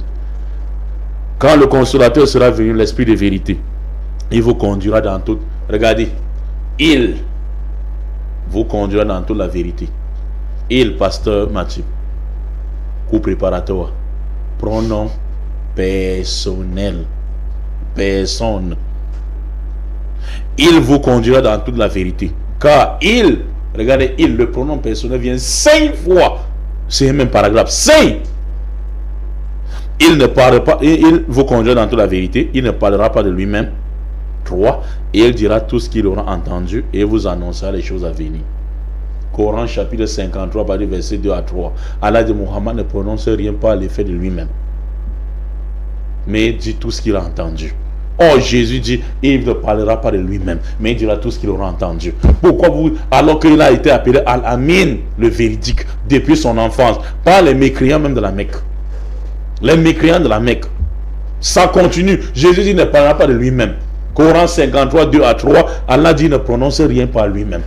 Quand le consolateur sera venu, l'esprit de vérité, il vous conduira dans toute, regardez, il vous conduira dans toute la vérité. Il, pasteur Mathieu, coup préparatoire, pronom personnel, personne. Il vous conduira dans toute la vérité. Car il, regardez, il, le pronom personnel vient 5 fois. C'est même paragraphe 5. Il ne parle pas, il vous conduira dans toute la vérité. Il ne parlera pas de lui-même. 3. Et il dira tout ce qu'il aura entendu et vous annoncera les choses à venir. Coran chapitre 53, par les versets 2 à 3. Allah de Muhammad ne prononce rien par l'effet de lui-même, mais il dit tout ce qu'il a entendu. Or Jésus dit, il ne parlera pas de lui-même, mais il dira tout ce qu'il aura entendu. Pourquoi vous, alors qu'il a été appelé Al-Amin, le véridique, depuis son enfance, par les mécréants même de la Mecque. Les mécréants de la Mecque. Ça continue. Jésus dit, il ne parlera pas de lui-même. Coran 53, 2 à 3, Allah dit, il ne prononce rien par lui-même,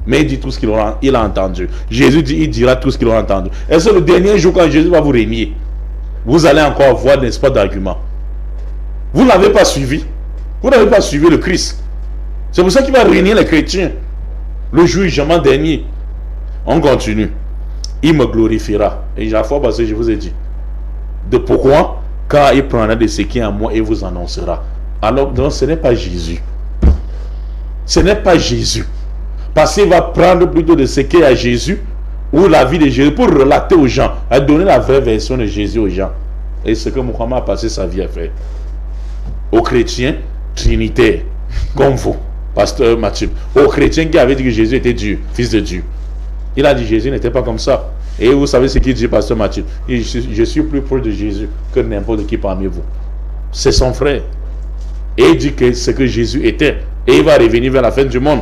mais il dit tout ce qu'il a entendu. Jésus dit, il dira tout ce qu'il aura entendu. Et c'est le dernier jour quand Jésus va vous régner. Vous allez encore avoir, n'est-ce pas, d'arguments. Vous n'avez pas suivi. Vous n'avez pas suivi le Christ. C'est pour ça qu'il va régner les chrétiens. Le jugement dernier. On continue. Il me glorifiera. Et la fois passée, je vous ai dit. De pourquoi? Car il prendra de ce qui est en moi et vous annoncera. Alors, donc, ce n'est pas Jésus. Ce n'est pas Jésus. Parce qu'il va prendre plutôt de ce qu'est à Jésus ou la vie de Jésus pour relater aux gens, à donner la vraie version de Jésus aux gens. Et ce que Muhammad a passé sa vie à faire. Aux chrétiens trinitaires, comme vous, pasteur Mathieu. Aux chrétiens qui avaient dit que Jésus était Dieu, fils de Dieu. Il a dit que Jésus n'était pas comme ça. Et vous savez ce qu'il dit, pasteur Mathieu? Je suis plus proche de Jésus que n'importe qui parmi vous. C'est son frère. Et il dit que ce que Jésus était. Et il va revenir vers la fin du monde.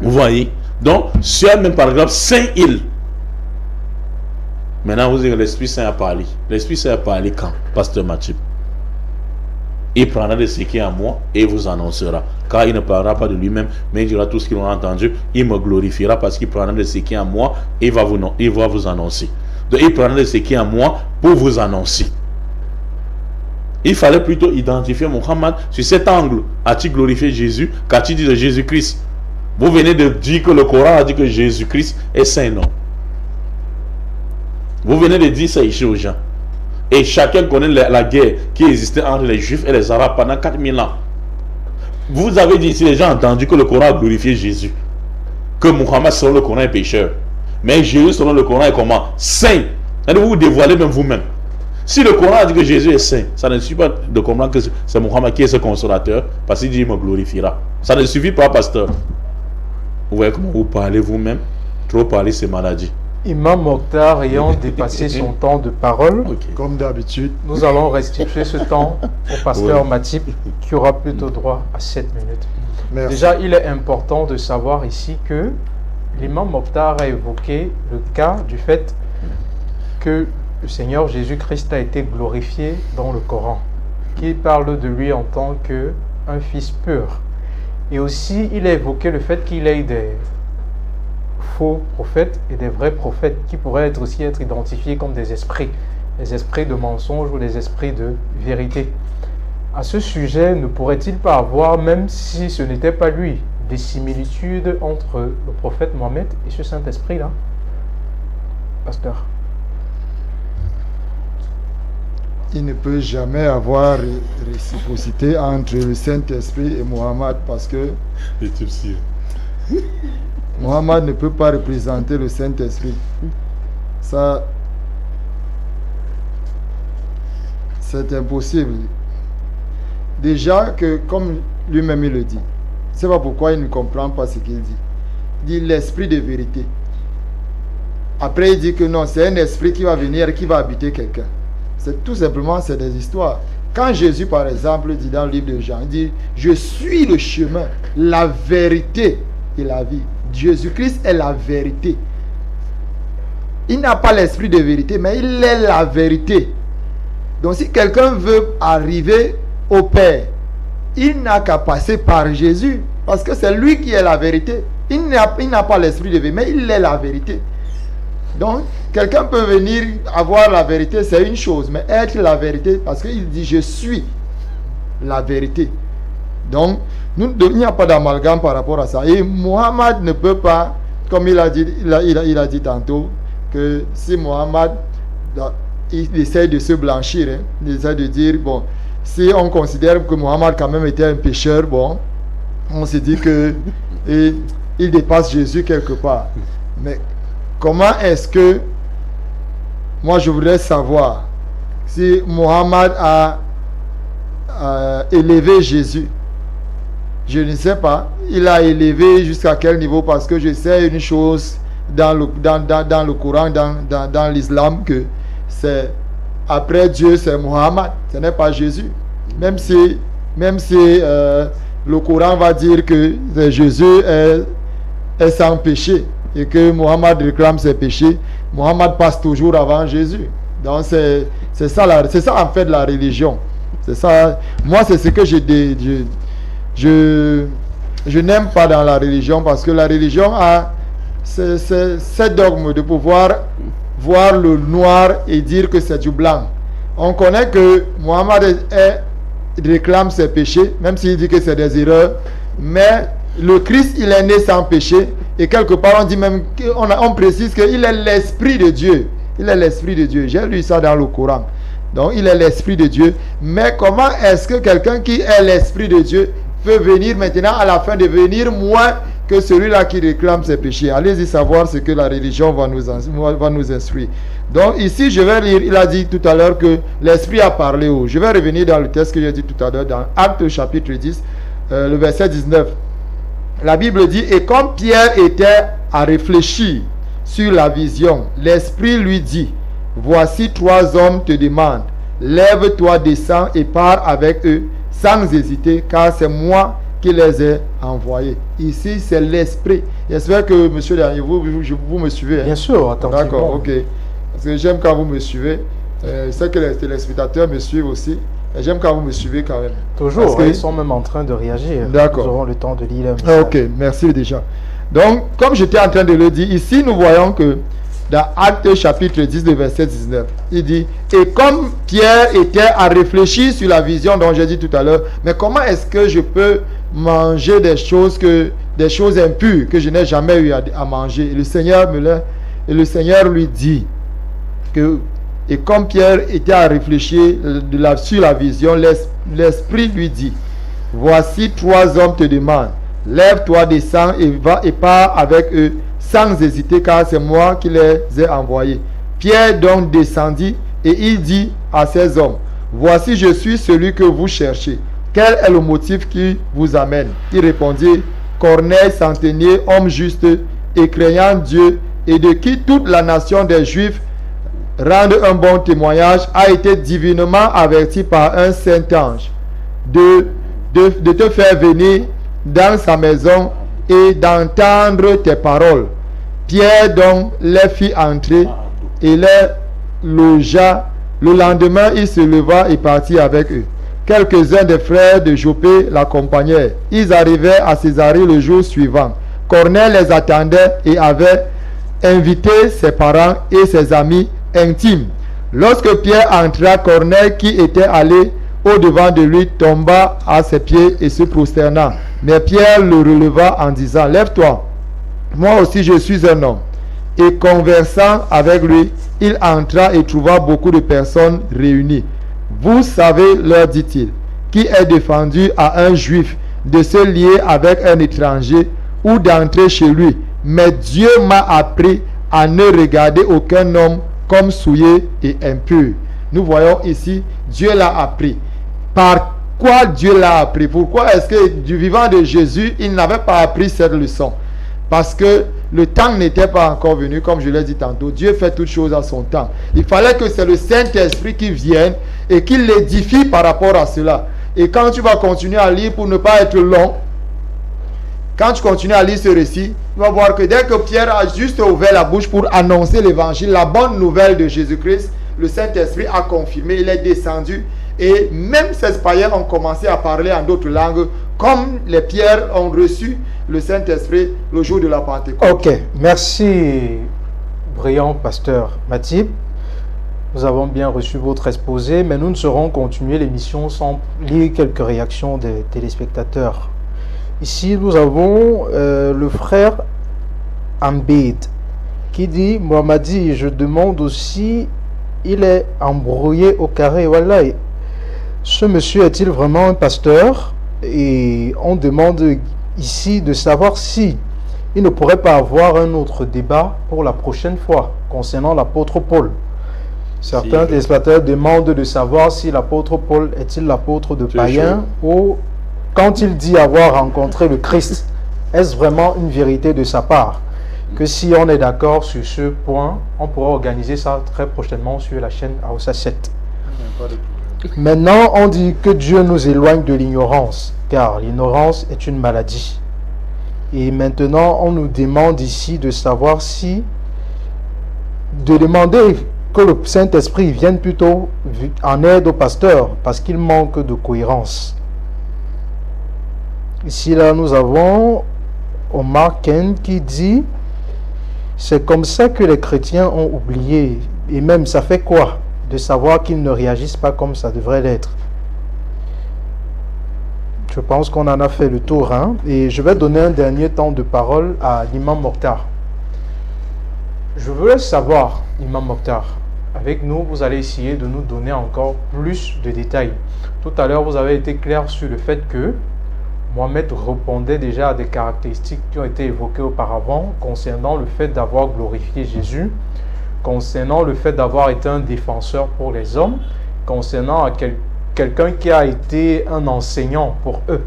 Vous voyez? Donc, sur même par exemple, Saint-Île. Maintenant, vous dites que l'Esprit Saint a parlé. L'Esprit Saint a parlé quand? Pasteur Mathieu. Il prendra de ce qui est en moi et vous annoncera. Car il ne parlera pas de lui-même, mais il dira tout ce qu'il aura entendu. Il me glorifiera parce qu'il prendra de ce qui est en moi et il va vous annoncer. Donc, il prendra de ce qui est en moi pour vous annoncer. Il fallait plutôt identifier Muhammad sur cet angle. As-tu glorifié Jésus? Qu'as-tu dit de Jésus-Christ? Vous venez de dire que le Coran a dit que Jésus-Christ est saint, non? Vous venez de dire ça ici aux gens. Et chacun connaît la guerre qui existait entre les Juifs et les Arabes pendant 4000 ans. Vous avez dit ici, les gens ont entendu que le Coran a glorifié Jésus. Que Muhammad selon le Coran est pécheur. Mais Jésus selon le Coran est comment? Saint. Vous vous dévoilez même vous-même. Si le Coran a dit que Jésus est saint, ça ne suffit pas de comprendre que c'est Muhammad qui est ce consolateur, parce qu'il dit il me glorifiera. Ça ne suffit pas, pasteur. Vous voyez comment vous parlez vous-même? Trop parler, c'est maladie. Imam Mokhtar ayant dépassé son temps de parole, Comme d'habitude. nous allons restituer ce temps au pasteur Matip qui aura plutôt droit à 7 minutes. Merci. Déjà, il est important de savoir ici que l'imam Mokhtar a évoqué le cas du fait que le Seigneur Jésus-Christ a été glorifié dans le Coran, qui parle de lui en tant qu'un fils pur. Et aussi, il a évoqué le fait qu'il ait des faux prophètes et des vrais prophètes qui pourraient aussi être identifiés comme des esprits de mensonge ou des esprits de vérité. À ce sujet, ne pourrait-il pas avoir, même si ce n'était pas lui, des similitudes entre le prophète Mohammed et ce Saint-Esprit-là? Pasteur. Il ne peut jamais avoir réciprocité entre le Saint-Esprit et Mohammed parce que Mohammed ne peut pas représenter le Saint-Esprit. Ça, c'est impossible. Déjà que, comme lui-même il le dit, c'est pas pourquoi il ne comprend pas ce qu'il dit. Il dit l'esprit de vérité. Après il dit que non, c'est un esprit qui va venir, qui va habiter quelqu'un. C'est tout simplement, c'est des histoires. Quand Jésus, par exemple, dit dans le livre de Jean, il dit, je suis le chemin, la vérité et la vie. Jésus-Christ est la vérité. Il n'a pas l'esprit de vérité, mais il est la vérité. Donc si quelqu'un veut arriver au Père, il n'a qu'à passer par Jésus, parce que c'est lui qui est la vérité. Il n'a pas l'esprit de vérité, mais il est la vérité. Donc, quelqu'un peut venir avoir la vérité, c'est une chose, mais être la vérité, parce qu'il dit, je suis la vérité. Donc, il n'y a pas d'amalgame par rapport à ça. Et Mohammed ne peut pas, comme il a dit, il a dit tantôt, que si Mohammed, il essaie de se blanchir, hein, il essaie de dire, bon, si on considère que Mohammed quand même était un pécheur, bon, on se dit que il dépasse Jésus quelque part. Mais comment est-ce que, moi je voudrais savoir, si Mohammed a élevé Jésus, je ne sais pas, il a élevé jusqu'à quel niveau, parce que je sais une chose dans le Coran, dans l'islam, que c'est après Dieu, c'est Mohammed, ce n'est pas Jésus. Même si le Coran va dire que Jésus est sans péché et que Mohammed réclame ses péchés, Mohammed passe toujours avant Jésus. Donc c'est ça en fait la religion. C'est ça. Moi, c'est ce que je n'aime pas dans la religion, parce que la religion a ce dogme de pouvoir voir le noir et dire que c'est du blanc. On connaît que Mohammed réclame ses péchés, même s'il dit que c'est des erreurs, mais le Christ, il est né sans péché, et quelque part on dit même, on précise qu'il est l'Esprit de Dieu. Il est l'Esprit de Dieu. J'ai lu ça dans le Coran. Donc il est l'Esprit de Dieu. Mais comment est-ce que quelqu'un qui est l'Esprit de Dieu peut venir maintenant à la fin devenir moins que celui-là qui réclame ses péchés. Allez-y savoir ce que la religion va nous instruire. Donc ici, je vais lire, il a dit tout à l'heure que l'Esprit a parlé haut. Je vais revenir dans le texte que j'ai dit tout à l'heure, dans Actes chapitre 10, le verset 19. La Bible dit, et comme Pierre était à réfléchir sur la vision, l'Esprit lui dit, voici 3 hommes te demandent, lève-toi, descends et pars avec eux sans hésiter, car c'est moi qui les ai envoyés. Ici, c'est l'Esprit. J'espère que, monsieur Dernier, vous me suivez. Hein? Bien sûr, attentivement. D'accord, ok. Parce que j'aime quand vous me suivez. Je sais que les téléspectateurs me suivent aussi. Et j'aime quand vous me suivez quand même. Toujours, ils sont même en train de réagir. D'accord. Nous aurons le temps de lire le message. Ok, merci déjà. Donc, comme j'étais en train de le dire, ici, nous voyons que dans Actes chapitre 10, le verset 19, il dit, et comme Pierre était à réfléchir sur la vision dont j'ai dit tout à l'heure, mais comment est-ce que je peux manger des choses impures que je n'ai jamais eu à manger? Et le Seigneur lui dit que, et comme Pierre était à réfléchir sur la vision, l'Esprit lui dit, voici 3 hommes te demandent, lève-toi, descends et va et pars avec eux sans hésiter, car c'est moi qui les ai envoyés. Pierre donc descendit et il dit à ces hommes, voici je suis celui que vous cherchez. Quel est le motif qui vous amène? Il répondit, Corneille, centenier, homme juste et craignant Dieu, et de qui toute la nation des Juifs rende un bon témoignage, a été divinement averti par un saint ange de te faire venir dans sa maison et d'entendre tes paroles. Pierre donc les fit entrer et les logea. Le lendemain, il se leva et partit avec eux. Quelques-uns des frères de Jopé l'accompagnèrent. Ils arrivaient à Césarée le jour suivant. Corneille les attendait et avait invité ses parents et ses amis intimes. Lorsque Pierre entra, Corneille, qui était allé au-devant de lui, tomba à ses pieds et se prosterna. Mais Pierre le releva en disant, lève-toi, moi aussi je suis un homme. Et conversant avec lui, il entra et trouva beaucoup de personnes réunies. Vous savez, leur dit-il, qui est défendu à un juif de se lier avec un étranger ou d'entrer chez lui. Mais Dieu m'a appris à ne regarder aucun homme comme souillé et impur. Nous voyons ici, Dieu l'a appris. Par quoi Dieu l'a appris? Pourquoi est-ce que du vivant de Jésus, il n'avait pas appris cette leçon? Parce que le temps n'était pas encore venu, comme je l'ai dit tantôt. Dieu fait toutes choses à son temps. Il fallait que c'est le Saint-Esprit qui vienne et qui l'édifie par rapport à cela. Et quand tu vas continuer à lire, pour ne pas être long, quand tu continues à lire ce récit, tu vas voir que dès que Pierre a juste ouvert la bouche pour annoncer l'évangile, la bonne nouvelle de Jésus-Christ, le Saint-Esprit a confirmé, il est descendu. Et même ces païens ont commencé à parler en d'autres langues, comme les pierres ont reçu le Saint-Esprit le jour de la Pentecôte. Ok, merci, brillant pasteur Mathieu. Nous avons bien reçu votre exposé, mais nous ne saurons continuer l'émission sans lire quelques réactions des téléspectateurs. Ici, nous avons le frère Ambed qui dit, Mohamadi, je demande aussi, il est embrouillé au carré. Voilà. Ce monsieur est-il vraiment un pasteur? Et on demande ici de savoir si il ne pourrait pas avoir un autre débat pour la prochaine fois concernant l'apôtre Paul. Certains téléspectateurs demandent de savoir si l'apôtre Paul est-il l'apôtre de païens ou quand il dit avoir rencontré le Christ, est-ce vraiment une vérité de sa part? Que si on est d'accord sur ce point, on pourra organiser ça très prochainement sur la chaîne Aoussa 7. Maintenant, on dit que Dieu nous éloigne de l'ignorance, car l'ignorance est une maladie. Et maintenant, on nous demande ici de savoir si, de demander que le Saint-Esprit vienne plutôt en aide au pasteur, parce qu'il manque de cohérence. Ici, là, nous avons Omar Ken qui dit, c'est comme ça que les chrétiens ont oublié, et même ça fait quoi de savoir qu'ils ne réagissent pas comme ça devrait l'être. Je pense qu'on en a fait le tour, hein? Et je vais donner un dernier temps de parole à l'imam Mokhtar. Je voulais savoir, imam Mokhtar, avec nous, vous allez essayer de nous donner encore plus de détails. Tout à l'heure, vous avez été clair sur le fait que Mohamed répondait déjà à des caractéristiques qui ont été évoquées auparavant concernant le fait d'avoir glorifié Jésus, concernant le fait d'avoir été un défenseur pour les hommes, concernant quelqu'un qui a été un enseignant pour eux.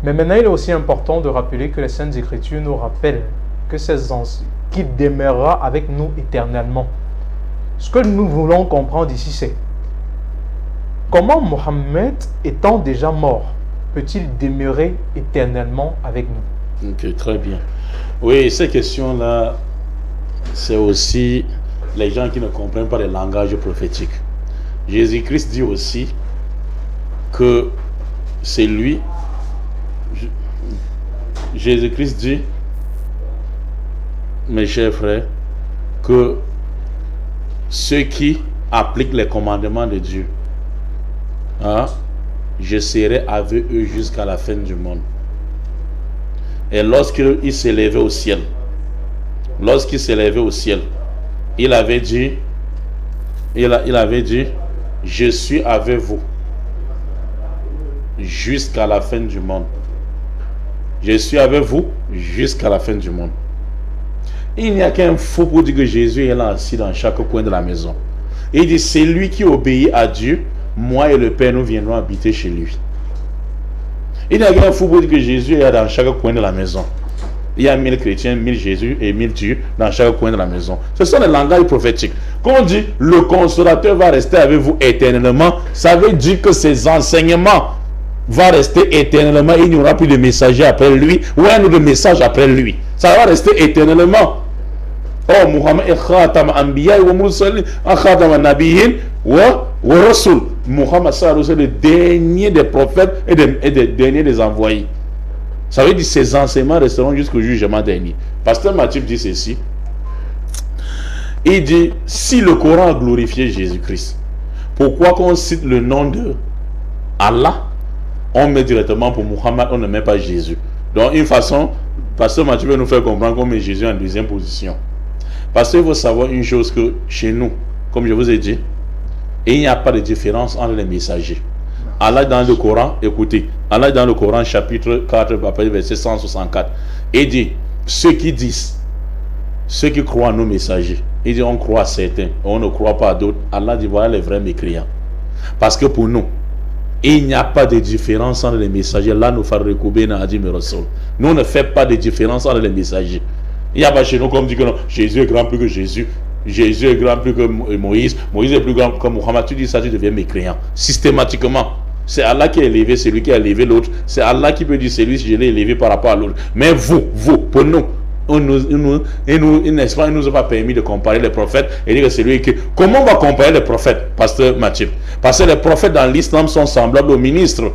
Mais maintenant, il est aussi important de rappeler que les Saintes Écritures nous rappellent que qu'il demeurera avec nous éternellement. Ce que nous voulons comprendre ici, c'est comment Mohammed, étant déjà mort, peut-il demeurer éternellement avec nous? Ok, très bien. Oui, ces questions-là, c'est aussi les gens qui ne comprennent pas le langage prophétique. Jésus-Christ dit aussi que c'est lui. Jésus-Christ dit, mes chers frères, que ceux qui appliquent les commandements de Dieu, je serai avec eux jusqu'à la fin du monde. Et lorsqu'il s'élevait au ciel, il avait dit, je suis avec vous jusqu'à la fin du monde. Je suis avec vous jusqu'à la fin du monde. Il n'y a qu'un fou pour dire que Jésus est là assis dans chaque coin de la maison. Il dit, c'est lui qui obéit à Dieu, moi et le Père, nous viendrons habiter chez lui. Il n'y a qu'un fou pour dire que Jésus est là dans chaque coin de la maison. Il y a 1000 chrétiens, 1000 Jésus et 1000 Dieu dans chaque coin de la maison. Ce sont les langages prophétiques. Quand on dit, le consolateur va rester avec vous éternellement, ça veut dire que ses enseignements va rester éternellement. Il n'y aura plus de messager après lui ou un autre message après lui. Ça va rester éternellement. Oh, Muhammad est khatam anbiya wa mursalin, khatam an-nabiyyin wa rasul. Muhammad c'est le dernier des prophètes et des derniers des envoyés. Ça veut dire que ces enseignements resteront jusqu'au jugement dernier. Pasteur Matthieu dit ceci. Il dit, si le Coran a glorifié Jésus-Christ, pourquoi qu'on cite le nom de Allah, on met directement pour Muhammad, on ne met pas Jésus. Donc une façon, Pasteur Matthieu veut nous faire comprendre qu'on met Jésus en deuxième position. Parce qu'il faut savoir une chose, que chez nous, comme je vous ai dit, il n'y a pas de différence entre les messagers. Allah dans le Coran, écoutez, Allah dans le Coran chapitre 4, verset 164, il dit, ceux qui disent, ceux qui croient à nos messagers, il dit on croit à certains, on ne croit pas à d'autres. Allah dit voilà les vrais mécréants. Parce que pour nous, il n'y a pas de différence entre les messagers. Là, nous faisons nous on ne fait pas de différence entre les messagers. Il n'y a pas chez nous comme dit que non, Jésus est grand plus que Jésus. Jésus est grand plus que Moïse. Moïse est plus grand que Muhammad. Tu dis ça, tu deviens mécréant. Systématiquement. C'est Allah qui a élevé celui qui a élevé l'autre. C'est Allah qui peut dire celui je l'ai élevé par rapport à l'autre. Mais vous, pour nous, il ne nous a pas permis de comparer les prophètes et dire que c'est lui qui... Comment on va comparer les prophètes, Pasteur Matthieu? Parce que les prophètes dans l'islam sont semblables aux ministres.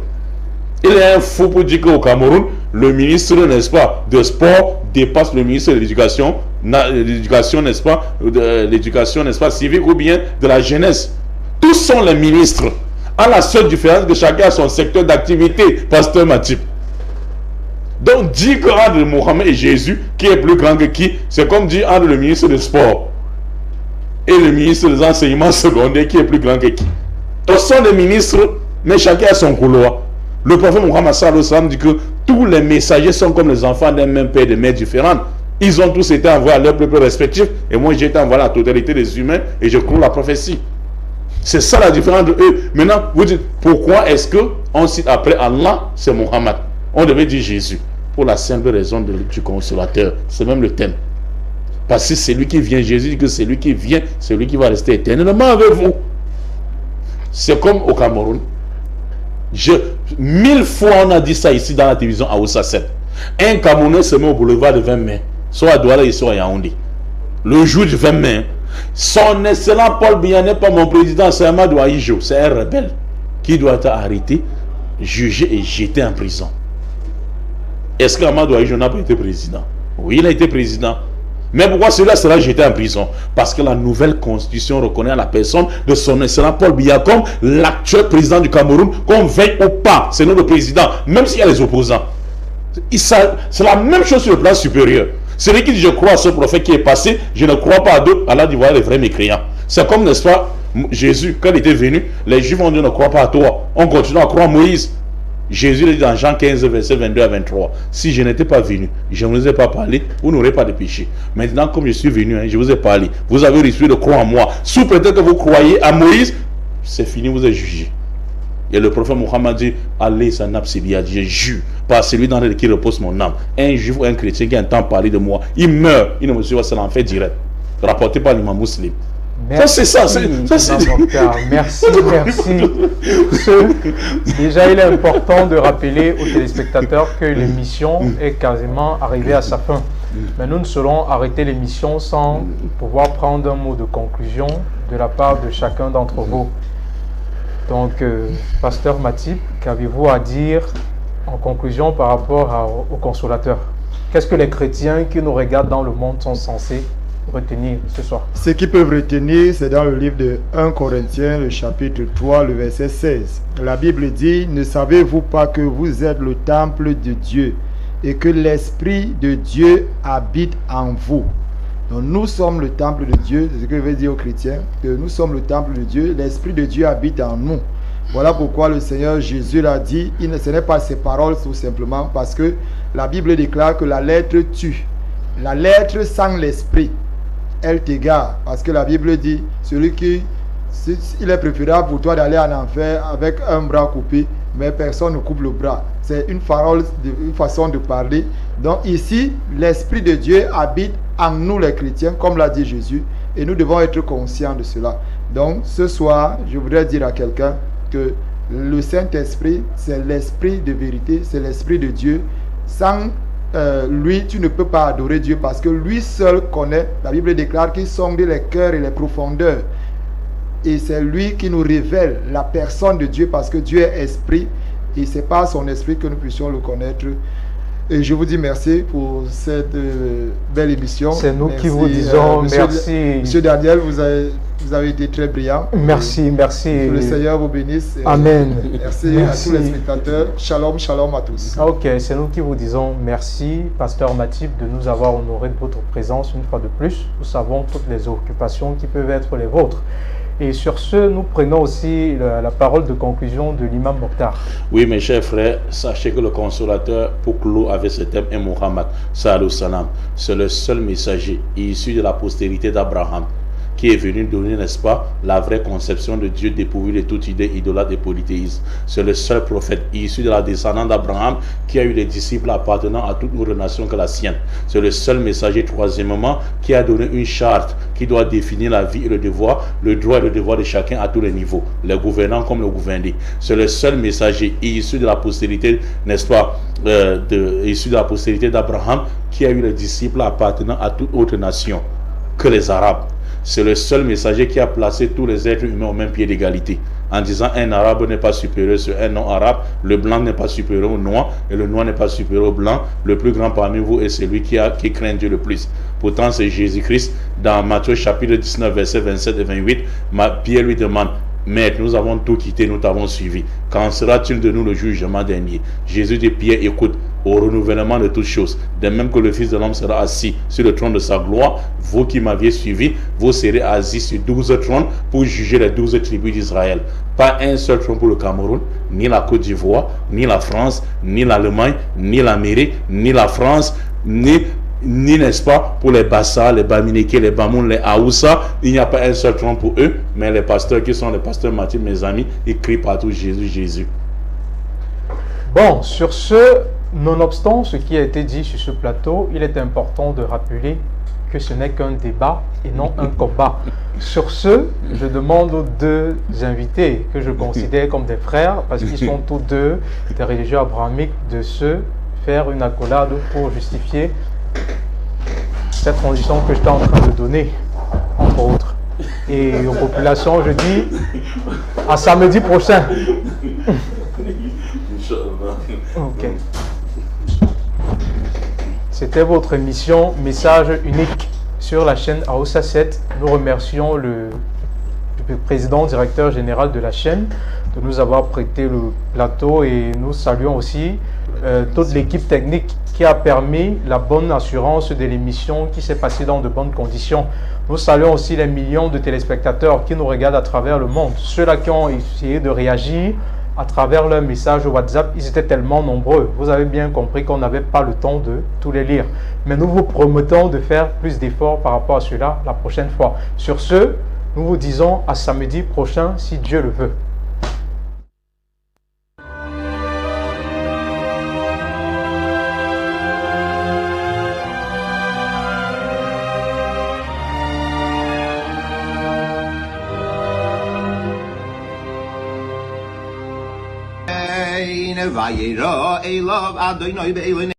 Il est un fou pour dire qu'au Cameroun, le ministre, n'est-ce pas, de sport dépasse le ministre de l'éducation, n'est-ce pas, de l'éducation, n'est-ce pas, civique ou bien de la jeunesse. Tous sont les ministres. À la seule différence que chacun a son secteur d'activité, Pasteur Matthieu. Donc, dire qu'entre Mohammed et Jésus, qui est plus grand que qui, c'est comme dire entre le ministre des Sports et le ministre des Enseignements secondaires, qui est plus grand que qui. Tous sont des ministres, mais chacun a son couloir. Le prophète Mohammed dit que tous les messagers sont comme les enfants d'un même père et de mères différentes. Ils ont tous été envoyés à leur peuple respectif, et moi j'ai été envoyé à la totalité des humains, et je crois la prophétie. C'est ça la différence de eux. Maintenant, vous dites, pourquoi est-ce qu'on cite après Allah, c'est Mohammed? On devait dire Jésus, pour la simple raison du consolateur. C'est même le thème. Parce que c'est lui qui vient, Jésus dit que c'est lui qui vient, c'est lui qui va rester éternellement avec vous. C'est comme au Cameroun. 1000 fois on a dit ça ici dans la télévision à Oussa 7. Un Camerounais se met au boulevard de 20 mai, soit à Douala et soit à Yaoundé. Le jour du 20 mai, son excellent Paul Biya n'est pas mon président, c'est Amadou Aïjo, c'est un rebelle qui doit être arrêté, jugé et jeté en prison. Est-ce qu'Amadou Aïjo n'a pas été président? Oui, il a été président. Mais pourquoi cela sera jeté en prison? Parce que la nouvelle constitution reconnaît la personne de son excellent Paul Biya comme l'actuel président du Cameroun, qu'on veille ou pas, c'est notre président, même s'il y a les opposants. C'est la même chose sur le plan supérieur. Celui qui dit je crois à ce prophète qui est passé, je ne crois pas à d'autres, Allah dit voilà les vrais mécréants. C'est comme, n'est-ce pas, Jésus, quand il était venu, les Juifs ont dit ne crois pas à toi. On continue à croire à Moïse. Jésus le dit dans Jean 15, verset 22 à 23. Si je n'étais pas venu, je ne vous ai pas parlé, vous n'aurez pas de péché. Maintenant, comme je suis venu, je vous ai parlé. Vous avez reçu de croire en moi. Sous prétexte que vous croyez à Moïse, c'est fini, vous êtes jugé. Et le prophète Mohammed dit, allez, ça n'a pas dit, je jure par celui dans lequel repose mon âme. Un juif ou un chrétien qui entend parler de moi, il meurt, il ne me suit pas, c'est l'enfer direct. Rapporté par l'imam musulman. Merci, ça, c'est ça. Merci. Déjà, il est important de rappeler aux téléspectateurs que l'émission est quasiment arrivée à sa fin. Mais nous ne saurons arrêter l'émission sans pouvoir prendre un mot de conclusion de la part de chacun d'entre vous. Donc, Pasteur Matip, qu'avez-vous à dire en conclusion par rapport au consolateur? Qu'est-ce que les chrétiens qui nous regardent dans le monde sont censés retenir ce soir? Ce qu'ils peuvent retenir, c'est dans le livre de 1 Corinthiens, le chapitre 3, le verset 16. La Bible dit, « Ne savez-vous pas que vous êtes le temple de Dieu et que l'Esprit de Dieu habite en vous ?» Donc nous sommes le temple de Dieu, c'est ce que je veux dire aux chrétiens, que nous sommes le temple de Dieu, l'Esprit de Dieu habite en nous. Voilà pourquoi le Seigneur Jésus l'a dit, ce n'est pas ses paroles tout simplement, parce que la Bible déclare que la lettre tue. La lettre sans l'Esprit, elle t'égare, parce que la Bible dit, il est préférable pour toi d'aller en enfer avec un bras coupé, mais personne ne coupe le bras. C'est une façon de parler. Donc ici, l'Esprit de Dieu habite en nous les chrétiens, comme l'a dit Jésus, et nous devons être conscients de cela. Donc ce soir, je voudrais dire à quelqu'un que le Saint-Esprit, c'est l'Esprit de vérité, c'est l'Esprit de Dieu. Sans lui, tu ne peux pas adorer Dieu, parce que lui seul connaît. La Bible déclare qu'il sonde les cœurs et les profondeurs. Et c'est lui qui nous révèle la personne de Dieu, parce que Dieu est esprit, et c'est par son esprit que nous puissions le connaître. Et je vous dis merci pour cette belle émission. C'est nous qui vous disons merci. Monsieur Daniel, vous avez été très brillant. Merci. Que le Seigneur vous bénisse. Amen. Merci à tous les spectateurs. Shalom, shalom à tous. Ok, c'est nous qui vous disons merci, Pasteur Matip, de nous avoir honoré de votre présence une fois de plus. Nous savons toutes les occupations qui peuvent être les vôtres. Et sur ce, nous prenons aussi la parole de conclusion de l'imam Mokhtar. Oui, mes chers frères, sachez que le consolateur, pour clore avec ce thème, est Mohammed, salam salam. C'est le seul messager issu de la postérité d'Abraham qui est venu donner, n'est-ce pas, la vraie conception de Dieu dépourvu de toute idée idolâtre et polythéiste. C'est le seul prophète issu de la descendance d'Abraham qui a eu des disciples appartenant à toute autre nation que la sienne. C'est le seul messager, troisièmement, qui a donné une charte qui doit définir la vie et le devoir, le droit et le devoir de chacun à tous les niveaux, les gouvernants comme les gouvernés. C'est le seul messager issu de la postérité, n'est-ce pas, issu de la postérité d'Abraham qui a eu des disciples appartenant à toute autre nation que les Arabes. C'est le seul messager qui a placé tous les êtres humains au même pied d'égalité, en disant un arabe n'est pas supérieur sur un non-arabe, le blanc n'est pas supérieur au noir, et le noir n'est pas supérieur au blanc. Le plus grand parmi vous est celui qui craint Dieu le plus. Pourtant, c'est Jésus-Christ. Dans Matthieu chapitre 19, versets 27 et 28, Pierre lui demande, Maître, nous avons tout quitté, nous t'avons suivi. Quand sera-t-il de nous le jugement dernier? Jésus dit, Pierre, écoute, au renouvellement de toutes choses, de même que le Fils de l'homme sera assis sur le trône de sa gloire, vous qui m'aviez suivi, vous serez assis sur 12 trônes pour juger les 12 tribus d'Israël. Pas un seul trône pour le Cameroun, ni la Côte d'Ivoire, ni la France, ni l'Allemagne, ni l'Amérique, ni la France, ni n'est-ce pas, pour les Bassa, les Bamileke, les Bamoun, les Aoussa. Il n'y a pas un seul trône pour eux, mais les pasteurs qui sont les pasteurs Mathieu, mes amis, ils crient partout Jésus, Jésus. Bon, sur ce, nonobstant ce qui a été dit sur ce plateau, il est important de rappeler que ce n'est qu'un débat et non un combat. Sur ce, je demande aux deux invités que je considère comme des frères, parce qu'ils sont tous deux des religieux abrahamiques, de se faire une accolade pour justifier cette transition que j'étais en train de donner, entre autres. Et aux populations, je dis à samedi prochain. Ok. C'était votre émission Message unique sur la chaîne Aoussa 7. Nous remercions le président directeur général de la chaîne de nous avoir prêté le plateau, et nous saluons aussi toute l'équipe technique qui a permis la bonne assurance de l'émission qui s'est passée dans de bonnes conditions. Nous saluons aussi les millions de téléspectateurs qui nous regardent à travers le monde, ceux-là qui ont essayé de réagir à travers leur message WhatsApp. Ils étaient tellement nombreux. Vous avez bien compris qu'on n'avait pas le temps de tous les lire. Mais nous vous promettons de faire plus d'efforts par rapport à cela la prochaine fois. Sur ce, nous vous disons à samedi prochain si Dieu le veut. Vayera Elav Adonai be'eloi